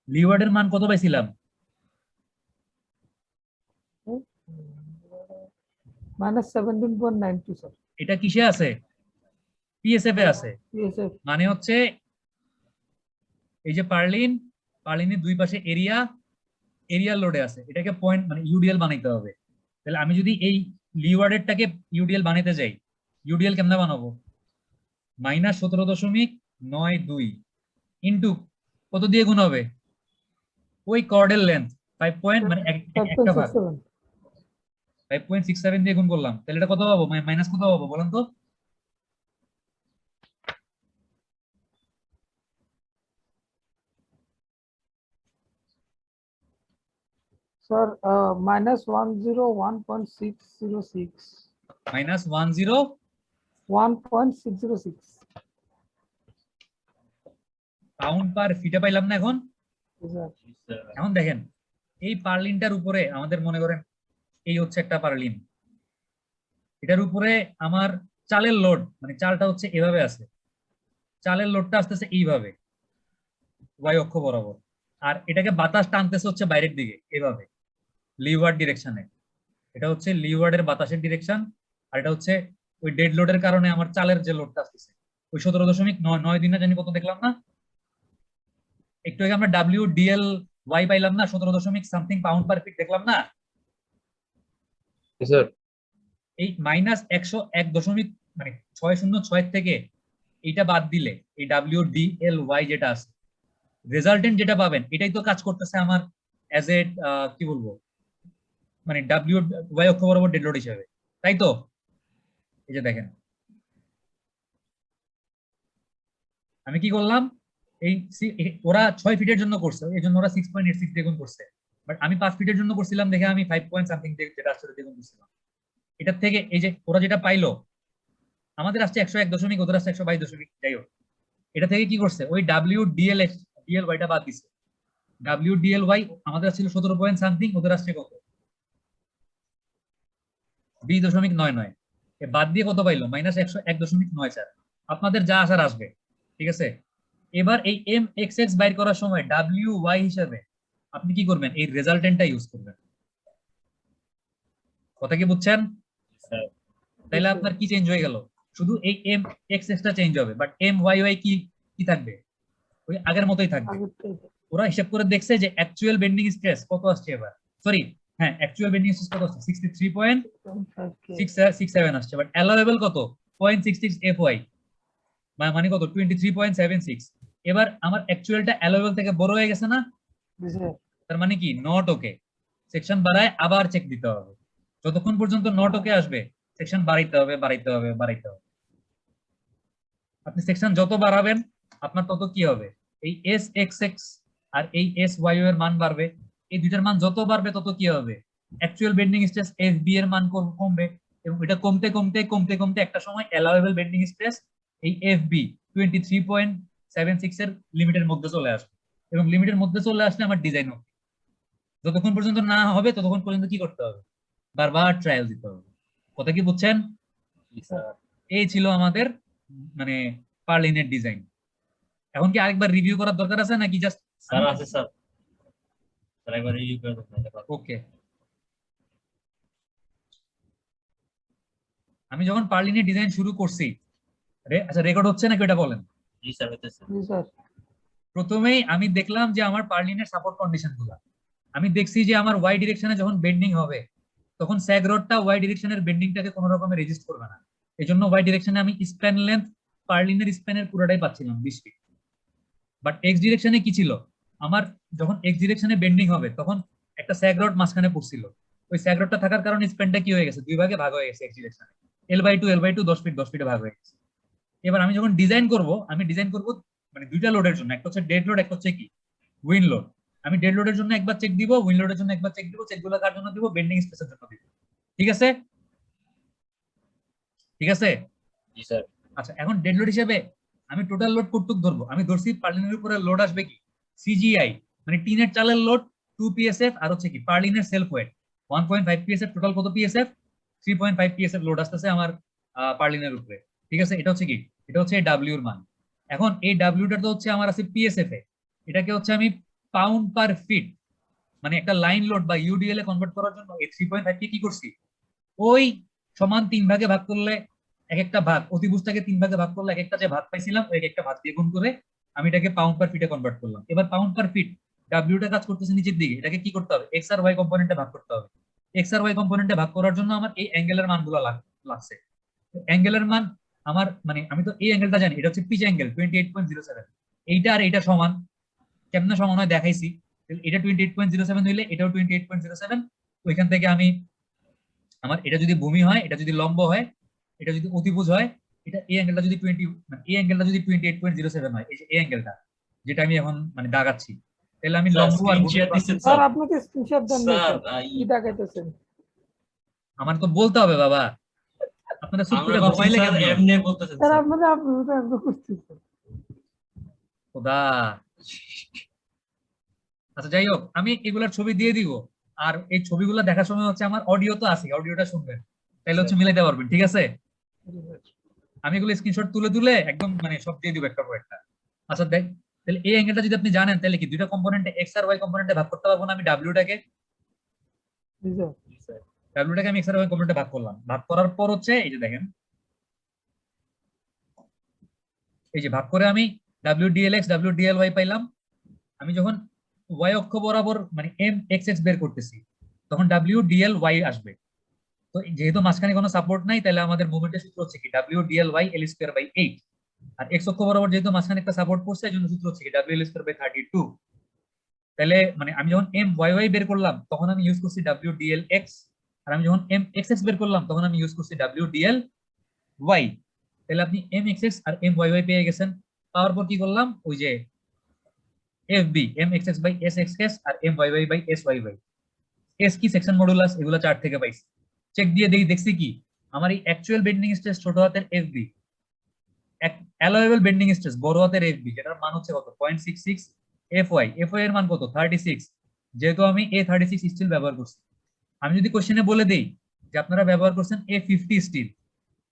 লিওয়ার্ডের মান কত পাইছিলাম? Minus 17.92 sir. এটা কিসে আছে? পিএসএফ এ আছে। পিএসএফ মানে হচ্ছে এই যে পার্লিনের দুই পাশে এরিয়া লোডে আছে, এটাকে পয়েন্ট মানে ইউডিএল বানাইতে হবে। তাহলে আমি যদি এই লিওয়ার্ডেরটাকে ইউডিএল বানাইতে যাই, ইউডিএল কেমনে বানাবো? -17.92 ইন্টু কত দিয়ে গুণ হবে? ওই কর্ডের লেন্থ 5 পয়েন্ট মানে একটা ভাগ 5.67 5.67 দিয়ে গুণ করলাম, তাহলে এটা কত পাবো? মাইনাস কত পাবো বলেন তো? স্যার মাইনাস 101.606 1.606 পাউন্ড পার ফিটে পাইলাম না এখন? স্যার। এখন দেখেন এই পার্লিনটার উপরে আমাদের মনে করেন এই হচ্ছে একটা পার্লিন, এটার উপরে আমার চালের লোড মানে চালটা হচ্ছে এভাবে আছে, চালের লোডটা আসতেছে এইভাবে ওয়াই অক্ষ বরাবর, আর এটাকে বাতাস টানতেছে হচ্ছে বাইরের দিকে এভাবে লিওয়ার্ড ডিরেকশনে। এটা হচ্ছে লিওয়ার্ডের বাতাসের ডিরেকশন, আর এটা হচ্ছে ওই ডেড লোডের কারণে আমার চালের যে লোডটা আসতেছে ওই 17.9 দিনে জানি কত দেখলাম না একটু আগে আমরা WDLY পাইলাম না 17 সামথিং পাউন্ড পার ফিট দেখলাম না? স্যার এই -101 মানে 606 থেকে এইটা বাদ দিলে এই WDLY যেটা আছে রেজাল্টেন্ট যেটা পাবেন এটাই তো কাজ করতেছে আমার অ্যাজ এ কি বলবো মানে WY অক্ষ বরাবর ডেড লোড হিসেবে, তাই তো? এই যে দেখেন আমি কি করলাম, ওরা 6 ফিটের জন্য করছে এই জন্য ওরা 6.86 দিয়ে গুণ করছে, বাট আমি 5 ফিটের জন্য করছিলাম দেখে আমি 5 পয়েন্ট সামথিং যেটা আসছে দিয়ে গুণ করছিলাম। এটার থেকে এই যে ওরা যেটা পাইলো আমাদের আসছে 101 ওদের আসছে 122, যাই হোক এটা থেকে কি করছে ওই WDLYটা বাদ দিছে। WDLY আমাদের ছিল 17 পয়েন্ট সামথিং, ওদের আসছে কত? 20.99। বাদ দিয়ে কত পাইলো? -101.94। আপনাদের যা আসার আসবে, ঠিক আছে? এবার এই MXX বাইর করার সময় WY হিসাবে আপনি কি করবেন? এই রেজাল্টেন্টটা ইউজ করবেন। কথা কি বুঝছেন? তাইলে আপনার কি চেঞ্জ হয়ে গেল? শুধু এই MXX টা চেঞ্জ হবে, বাট MYY কি থাকবে? ওই আগের মতোই থাকবে। ওরা হিসাব করে দেখছে যে অ্যাকচুয়াল বেন্ডিং স্ট্রেস কত আসছে এবার, সরি হ্যাঁ অ্যাকচুয়াল বেন্ডিং স্ট্রেস কত আসছে? 63.67 আসছে, বাট অ্যালাউয়েবল কত? 0.66 FY মানে কত? 23.76। এবার আমার অ্যাকচুয়ালটা অ্যালাউয়েবল থেকে বড় হয়ে গেছে না? তার মানে কি নট ওকে, সেকশন বাড়ায় আবার চেক দিতে হবে, যতক্ষণ পর্যন্ত নট ওকে আসবে সেকশন বাড়াইতে হবে। আপনি সেকশন যত বাড়াবেন আপনার তত কি হবে? এই SXX আর এই SYO এর মান বাড়বে, এই দুইটার মান যত বাড়বে তত কি হবে? অ্যাকচুয়াল বেন্ডিং স্ট্রেস FB এর মান কমবে, এবং এটা কমতে একটা সময় অ্যালাউয়েবল বেন্ডিং স্ট্রেস এই FB 23.76 এর লিমিটের মধ্যে চলে আসবে, এবং লিমিটের মধ্যে চলে আসলে আমার ডিজাইন হবে। যতক্ষণ পর্যন্ত না হবে ততক্ষণ পর্যন্ত কি করতে হবে? বারবার ট্রায়াল দিতে হবে। কথা কি বুঝছেন? এই ছিল আমাদের মানে পার্লিনের ডিজাইন। এখন কি আরেকবার রিভিউ করার দরকার আছে নাকি জাস্ট? স্যার আছে স্যার, একবার রিভিউ করে দেন। ওকে, আমি যখন পার্লিনের ডিজাইন শুরু করছি, আচ্ছা রেকর্ড হচ্ছে নাকি এটা বলেন? জি স্যার হইতেছে। প্রথমেই আমি দেখলাম যে আমার পার্লিনের সাপোর্ট কন্ডিশন গুলা, আমি দেখছি যে আমার ওয়াই ডিরেকশনে যখন বেন্ডিং হবে তখন স্যাগ রডটা ওয়াই ডিরেকশনের বেন্ডিংটাকে কোনো রকমের রেজিস্ট করবে না, এজন্য ওয়াই ডিরেকশনে আমি স্প্যান লেন্থ পার্লিনের স্প্যানের পুরোটাই পাচ্ছিলাম 20 ফিট। বাট এক্স ডিরেকশনে কি ছিল, আমার যখন এক্স ডিরেকশনে বেন্ডিং হবে তখন একটা স্যাগ রড মাঝখানে পড়ছিল, ওই স্যাগ রডটা থাকার কারণে স্প্যানটা কি হয়ে গেছে? দুই ভাগে ভাগ হয়ে গেছে এক্স ডিরেকশনে, L/2 10 ফিটে ভাগ হয়ে গেছে। এবার আমি যখন ডিজাইন করব মানে দুইটা লোডের জন্য, একটা হচ্ছে ডেড লোড, একটা হচ্ছে কি উইন্ড লোড। আমি ডেড লোডের জন্য একবার চেক দিব, উইন্ড লোডের জন্য একবার চেক দিব, চেকগুলো কার জন্য দিব? বেন্ডিং স্পেসের জন্য দিব। ঠিক আছে? জি স্যার। আচ্ছা এখন ডেড লোড হিসেবে আমি টোটাল লোড কতটুকু ধরবো? আমি ধরছি পার্লিনের উপরে লোড আসবে কি CGI মানে টিনের চালের লোড 2 PSF, আর হচ্ছে কি পার্লিনের সেলফ ওয়েট 1.5 PSF, টোটাল কত PSF? 3.5 PSF লোড আসতেছে আমার পার্লিনের উপরে। ঠিক আছে, এটা হচ্ছে কি, এটা হচ্ছে ডাব্লিউর মান। এখন এই ডাব্লিউটা তো হচ্ছে আমার আছে PSF এ, এটাকে হচ্ছে আমি পাউন্ড পার ফিট মানে একটা লাইন লোড বা ইউডিএল এ কনভার্ট করার জন্য এই 3.5 কে কি করছি? ওই সমান 3 ভাগে ভাগ করলে এক একটা ভাগ, অতিভুজটাকে 3 ভাগে ভাগ করলে এক একটা যে ভাগ পাইছিলাম ওই এক একটা ভাগ দিয়ে গুণ করে আমি এটাকে পাউন্ড পার ফিটে কনভার্ট করলাম। এবার পাউন্ড পার ফিট ডাব্লিউটা কাজ করতেছে নিচের দিকে, এটাকে কি করতে হবে, এক্স আর ওয়াই কম্পোনেন্টে ভাগ করতে হবে। এক্স আর ওয়াই কম্পোনেন্টে ভাগ করার জন্য আমার এই অ্যাঙ্গেলের মানগুলো লাগছে। অ্যাঙ্গেলের মান আমার মানে আমি তো এই অ্যাঙ্গেলটা জানি, এটা হচ্ছে পিচ অ্যাঙ্গেল 28.07। এইটা আর এইটা সমান, কেমনে সমান হয় দেখাইছি। এটা 28.07 হইলে এটাও 28.07। ওইখান থেকে আমি আমার এটা যদি ভূমি হয়, এটা যদি লম্ব হয়, এটা যদি অতিভুজ হয়, এটা এই অ্যাঙ্গেলটা যদি 20 মানে এই অ্যাঙ্গেলটা যদি 28.07 হয়, এই যে এই অ্যাঙ্গেলটা যেটা আমি এখন মানে দাগাচ্ছি, তাহলে আমি স্যার লম্ব আর স্ক্রিন ভূমি শেয়ার দিচ্ছেন স্যার স্যার। আপনাকে স্ক্রিনশট দেন না স্যার স্যার, কি দেখাইতেছেন? আমার তো বলতে হবে বাবা, আপনারা চুপ আমরা করে ভাবছি ঘুমাইলে স্যার কেমনে? এমনি বলতেছেন স্যার স্যার। আপনাদের খুঁজতেছেন। খোদা। আচ্ছা যাই হোক, আমি এগুলার ছবি দিয়ে দিব, আর এই ছবিগুলো দেখার সময় হচ্ছে আমার অডিও তো আছে, অডিওটা শুনবেন, তাহলে হচ্ছে মিলাইতে পারবেন, ঠিক আছে? আমি এগুলো স্ক্রিনশট তুলে তুলে একদম মানে সব দিয়ে দিব একটা পর একটা। আচ্ছা দেখ, তাহলে এই অ্যাঙ্গেলটা যদি আপনি জানেন তাহলে কি দুইটা কম্পোনেন্টে এক্স আর ওয়াই কম্পোনেন্টে ভাগ করতে পারবো না? আমি ডাব্লিউটাকে আমি এক্স আর ওয়াই কম্পোনেন্টে ভাগ করলাম, ভাগ করার পর হচ্ছে এই যে দেখেন, এই যে ভাগ করে আমি W DL X W DL Y পাইলাম। আমি যখন ওয়াই অক্ষ বরাবর মানে এম এক্স এক্স বের করতেছি তখন ডাব্লিউ ডিএল ওয়াই আসবে। তো যেহেতু মাঝখানে কোনো সাপোর্ট নাই, তাহলে আমাদের মুভমেন্টের সূত্র হচ্ছে কি W DL Y L square by 8। আর এক্স অক্ষ বরাবর যেহেতু মাঝখানে একটা সাপোর্ট করছে, এই জন্য সূত্র হচ্ছে কি ডাব্লিউ এল স্কয়ার বাই 32। তাহলে মানে আমি যখন এম ওয়াই ওয়াই বের করলাম তখন আমি ইউজ করছি ডাব্লিউ ডিএল এক্স, আর আমি যখন এম এক্স এক্স বের করলাম তখন আমি ইউজ করছি ডাব্লিউ ডিএল ওয়াই। তাহলে আপনি এম এক্স এক্স আর এম ওয়াই ওয়াই পেয়ে গেছেন। পাওয়ার পর কি করলাম, ওই যে F B M X X by S X S আর M Y Y by S Y Y. S কি সেকশন মডুলাস, এগুলো চার্ট থেকে পাইছি, চেক দিয়ে দেখছি কি আমার এই অ্যাকচুয়াল বেন্ডিং স্ট্রেস ছোট হাতের F B, allowable bending stress বড় হাতের এফ বি, যেটার মান হচ্ছে কত 0.66, এফ ওয়াই এর মান কত 36। যেহেতু আমি A36 স্টিল ব্যবহার করছি, আমি যদি কোশ্চেনে বলে দেই যে আপনারা ব্যবহার করছেন A50 স্টিল,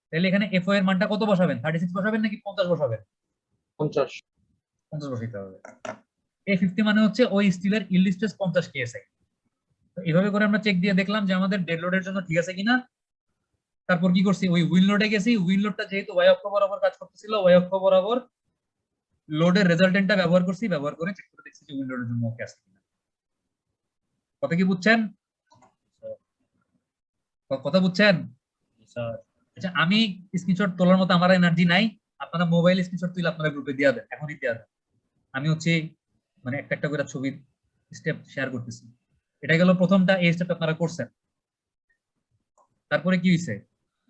তাহলে এখানে এফ এর মানটা কত বসাবেন, 36 বসাবেন নাকি 50 বসাবেন? 50 50 বসাইতে হবে। A50 মানে হচ্ছে ওই স্টিলের ইল্ড স্ট্রেস 50 কেএসআই। তো এইভাবে করে আমরা চেক দিয়ে দেখলাম যে আমাদের ডেড লোডের জন্য ঠিক আছে কিনা। তারপর কি করছি, ওই উইন লোডে গেছি, উইন লোডটা যেহেতু ওয়াই অক্ষ বরাবর কাজ করতেছিল, ওয়াই অক্ষ বরাবর লোডের রেজাল্টেন্টটা ব্যবহার করছি, ব্যবহার করে চেক করে দেখছি যে উইন লোডের জন্য ওকে আছে কিনা। কথা কি বুঝছেন? কথা বুঝছেন? স্যার আচ্ছা, আমি স্ক্রিনশট তোলার মতো আমার এনার্জি নাই, আপনারা মোবাইল স্ক্রিনশট তুলে আপনারা গ্রুপে দিয়ে দেন, এখনই দিয়ে দেন। আমি হচ্ছে মানে একটা একটা করে ছবির স্টেপ শেয়ার করতেছি। এটা গেল প্রথমটা, এই স্টেপ আপনারা করছেন। তারপরে কি হয়েছে,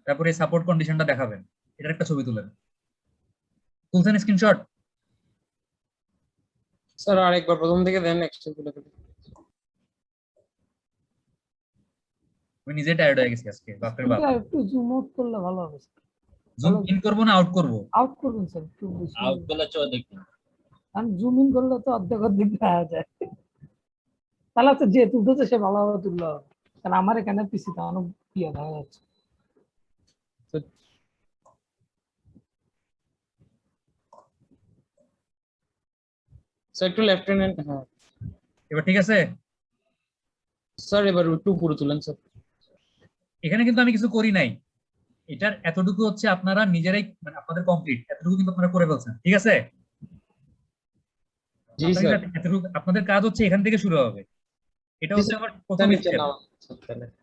তারপরে সাপোর্ট কন্ডিশনটা দেখাবেন, এটার একটা ছবি তুলেন। তুলছেন স্ক্রিনশট? স্যার আরেকবার প্রথম থেকে দেন নেক্সট গুলো। আমি নিজে টায়ার্ড হয়ে গেছি আজকে, বাপরে বাপ। এটা একটু জুম আউট করলে ভালো হবে। জুম ইন করবো না আউট করবো? আউট করবেন স্যার একটু বেশি। আউট করলে চলে দেখুন। আর জুম ইন করলে তো অর্ধেক অর্ধেক দেখা যায়। তাহলে তো যে তুলতেছে সে ভালোভাবে তুললো, কারণ আমার এখানে পিসি তো অনেক ইয়ে দেখা যাচ্ছে। স্যার একটু লেফট হ্যান্ড, হ্যাঁ এবার ঠিক আছে? স্যার এবার একটু পুরো তুলেন স্যার। এখানে কিন্তু আমি কিছু করি নাই, এটার এতটুকু হচ্ছে আপনারা নিজেরাই মানে আপনাদের কমপ্লিট, এতটুকু কিন্তু আপনারা করে ফেলছেন, ঠিক আছে? জি স্যার। এতটুকু আপনাদের কাজ হচ্ছে এখান থেকে শুরু হবে। এটা হচ্ছে আমার প্রথম স্টেপ,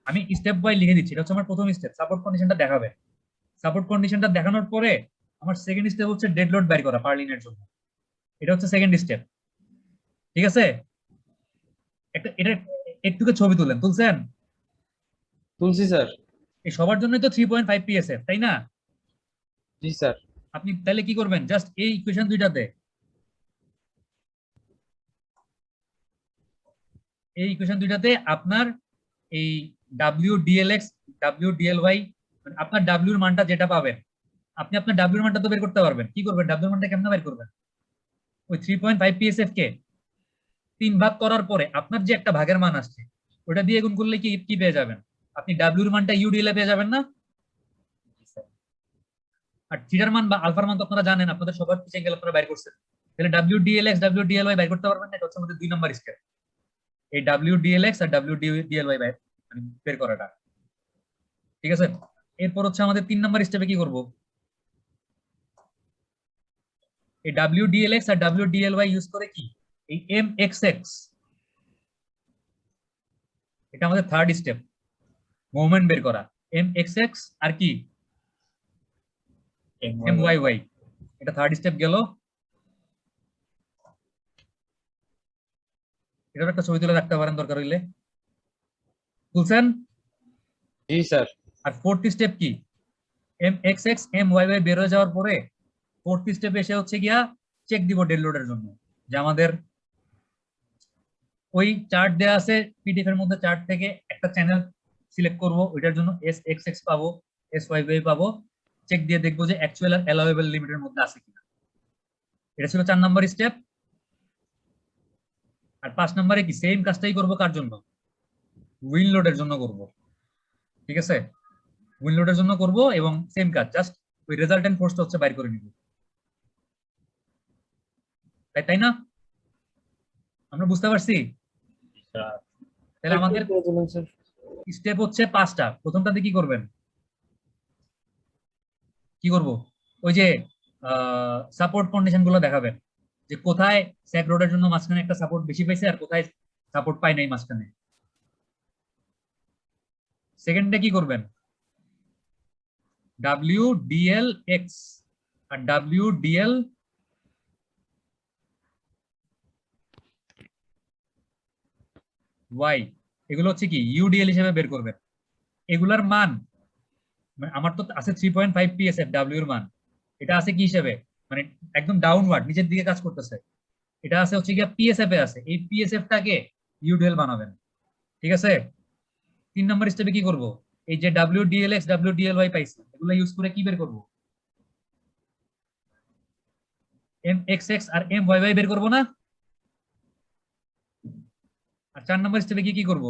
আমি স্টেপ বাই লিখে দিচ্ছি। এটা হচ্ছে আমার প্রথম স্টেপ, সাপোর্ট কন্ডিশনটা দেখাবে। সাপোর্ট কন্ডিশনটা দেখানোর পরে আমার সেকেন্ড স্টেপ হচ্ছে ডেড লোড বের করা পার্লিনের জন্য। এটা হচ্ছে সেকেন্ড স্টেপ, ঠিক আছে? এটা একটুকে ছবি তুলেন, তুলছেন? তুলছি স্যার। এই সবার জন্যই তো 3.5 পিএসএফ, তাই না? জি স্যার। আপনি তাহলে কি করবেন, জাস্ট এই ইকুয়েশন দুইটাতে, এই ইকুয়েশন দুইটাতে আপনার এই ডাব্লিউ ডিএলএক্স ডাব্লিউ ডিএলওয়াই মানে আপনার ডাব্লিউর মানটা যেটা পাবেন, আপনি আপনার ডাব্লিউর মানটা তো বের করতে পারবেন। কি করবেন, ডাব্লিউর মানটা কেমনে বের করবেন? ওই 3.5 পিএসএফ কে 3 ভাগ করার পরে আপনার যে একটা ভাগের মান আসছে ওটা দিয়ে গুণ করলে কি কি পেয়ে যাবেন? আপনি ডাব্লিউর মানটা ইউডিএল এ পেয়ে যাবেন না? আর থিটার মান বা আলফার মান তো আপনারা জানেন, আপনাদের সবার পিছে অ্যাঙ্গেল আপনারা বের করছেন। তাহলে ডাব্লিউ ডিএলএক্স ডাব্লিউ ডিএলওয়াই বের করতে পারবেন না? এটা হচ্ছে আমাদের 2 নাম্বার স্টেপ, এই ডাব্লিউ ডিএলএক্স আর ডাব্লিউ ডিএলওয়াই বের করাটা, ঠিক আছে? এরপর হচ্ছে আমাদের 3 নাম্বার স্টেপে কি করব, এই WDLX আর WDLY ইউজ করে কি এই MXX, এটা আমাদের থার্ড স্টেপ, মুভমেন্ট বের করা। MXX আর কি MYY, এটা থার্ড স্টেপ গেল। এটার একটা ছবি তুলে রাখতে পারেন দরকার হইলে, বুঝছেন? জি স্যার। আর ফোর্থ স্টেপ কি, MXX MYY বের হয়ে যাওয়ার পরে ফোর্থ স্টেপে এসে হচ্ছে গিয়া চেক দিব ডেড লোডের জন্য, যে আমাদের ওই চার্ট দেয়া আছে পিডিএফ এর মধ্যে, চার্ট থেকে একটা চ্যানেল সিলেক্ট করব, ওইটার জন্য SXX পাবো, SYY পাবো, চেক দিয়ে দেখবো যে অ্যাকচুয়াল আর অ্যালাউয়েবল লিমিটের মধ্যে আছে কিনা। এটা ছিল 4 নাম্বার স্টেপ। আর 5 নম্বরে কি সেম কাজটাই করব, কার জন্য, উইন লোডের জন্য করব। ঠিক আছে, উইন লোডের জন্য করব এবং সেম কাজ, জাস্ট ওই রেজাল্টেন্ট ফোর্সটা হচ্ছে বাইর করে নিব, তাই না? আমরা বুঝতে পারছি? তাহলে আমাদের স্টেপ হচ্ছে 5টা। প্রথমটাতে কি করবেন, কি করব, ওই যে সাপোর্ট কন্ডিশন গুলো দেখাবেন, যে কোথায় স্যাক রোডের জন্য মাঝখানে একটা সাপোর্ট বেশি পাইছে আর কোথায় সাপোর্ট পাই নাই মাঝখানে। সেকেন্ডে কি করবেন, WDLX আর WDLY, এগুলো হচ্ছে কি ইউডিএল হিসেবে বের করবেন। এগুলার মান আমার তো আছে 3.5 PSF, W এর মান এটা আছে কি হিসেবে, মানে একদম ডাউনওয়ার্ড নিচের দিকে কাজ করতেছে, এটা আছে হচ্ছে গিয়া PSF এ আছে, এই PSF টাকে ইউডিএল বানাবেন। ঠিক আছে, 3 নম্বর স্টেপে কি করব, এই যে WDLX WDLY পাইছি এগুলো ইউজ করে কি বের করব, MXX আর MYY বের করব না? আর 4 নম্বর স্টেপে কি করব,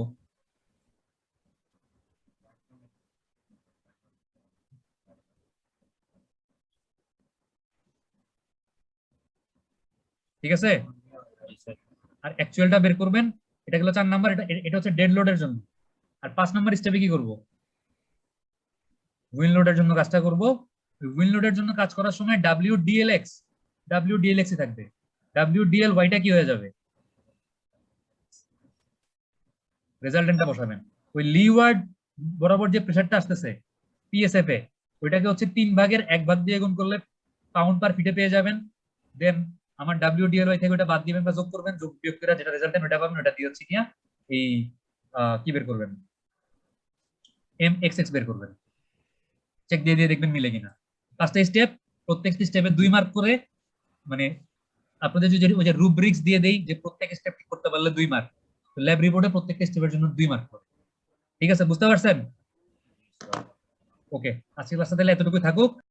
ঠিক আছে, আর অ্যাকচুয়ালটা বের করবেন। এটা গেল 4 নাম্বার, এটা হচ্ছে ডেড লোডের জন্য। আর 5 নাম্বার স্টেপে কি করব, উইন লোডের জন্য কাজটা করব। উইন লোডের জন্য কাজ করার সময় WDLX এ থাকবে, WDLY টা কি হয়ে যাবে, রেজাল্টেন্টটা বসাবেন। ওই লিওয়ার্ড বরাবর যে প্রেসারটা আসতেছে PSF এ, ওইটাকে হচ্ছে 3 ভাগের 1 ভাগ দিয়ে গুণ করলে পাউন্ড পার ফিটে পেয়ে যাবেন। দেন আমার WDLY থেকে ওটা বাদ দিবেন বা যোগ করবেন, যোগ বিয়োগ করে যেটা রেজাল্টেন্ট ওটা পাবেন, ওটা দিয়ে হচ্ছে কিয়া এই কি বের করবেন, MXX বের করবেন। চেক দিয়ে দিয়ে দেখবেন মিলে কিনা। 5টা স্টেপ, প্রত্যেকটি স্টেপে 2 মার্ক করে, মানে আপনাদের যদি ওই যে রুব্রিক্স দিয়ে দেই যে প্রত্যেক স্টেপ ঠিক করতে পারলে 2 মার্ক, তো ল্যাব রিপোর্টে প্রত্যেকটা স্টেপের জন্য 2 মার্ক করে। ঠিক আছে, বুঝতে পারছেন? ওকে, আজকের ক্লাসটা তাহলে এতটুকুই থাকুক।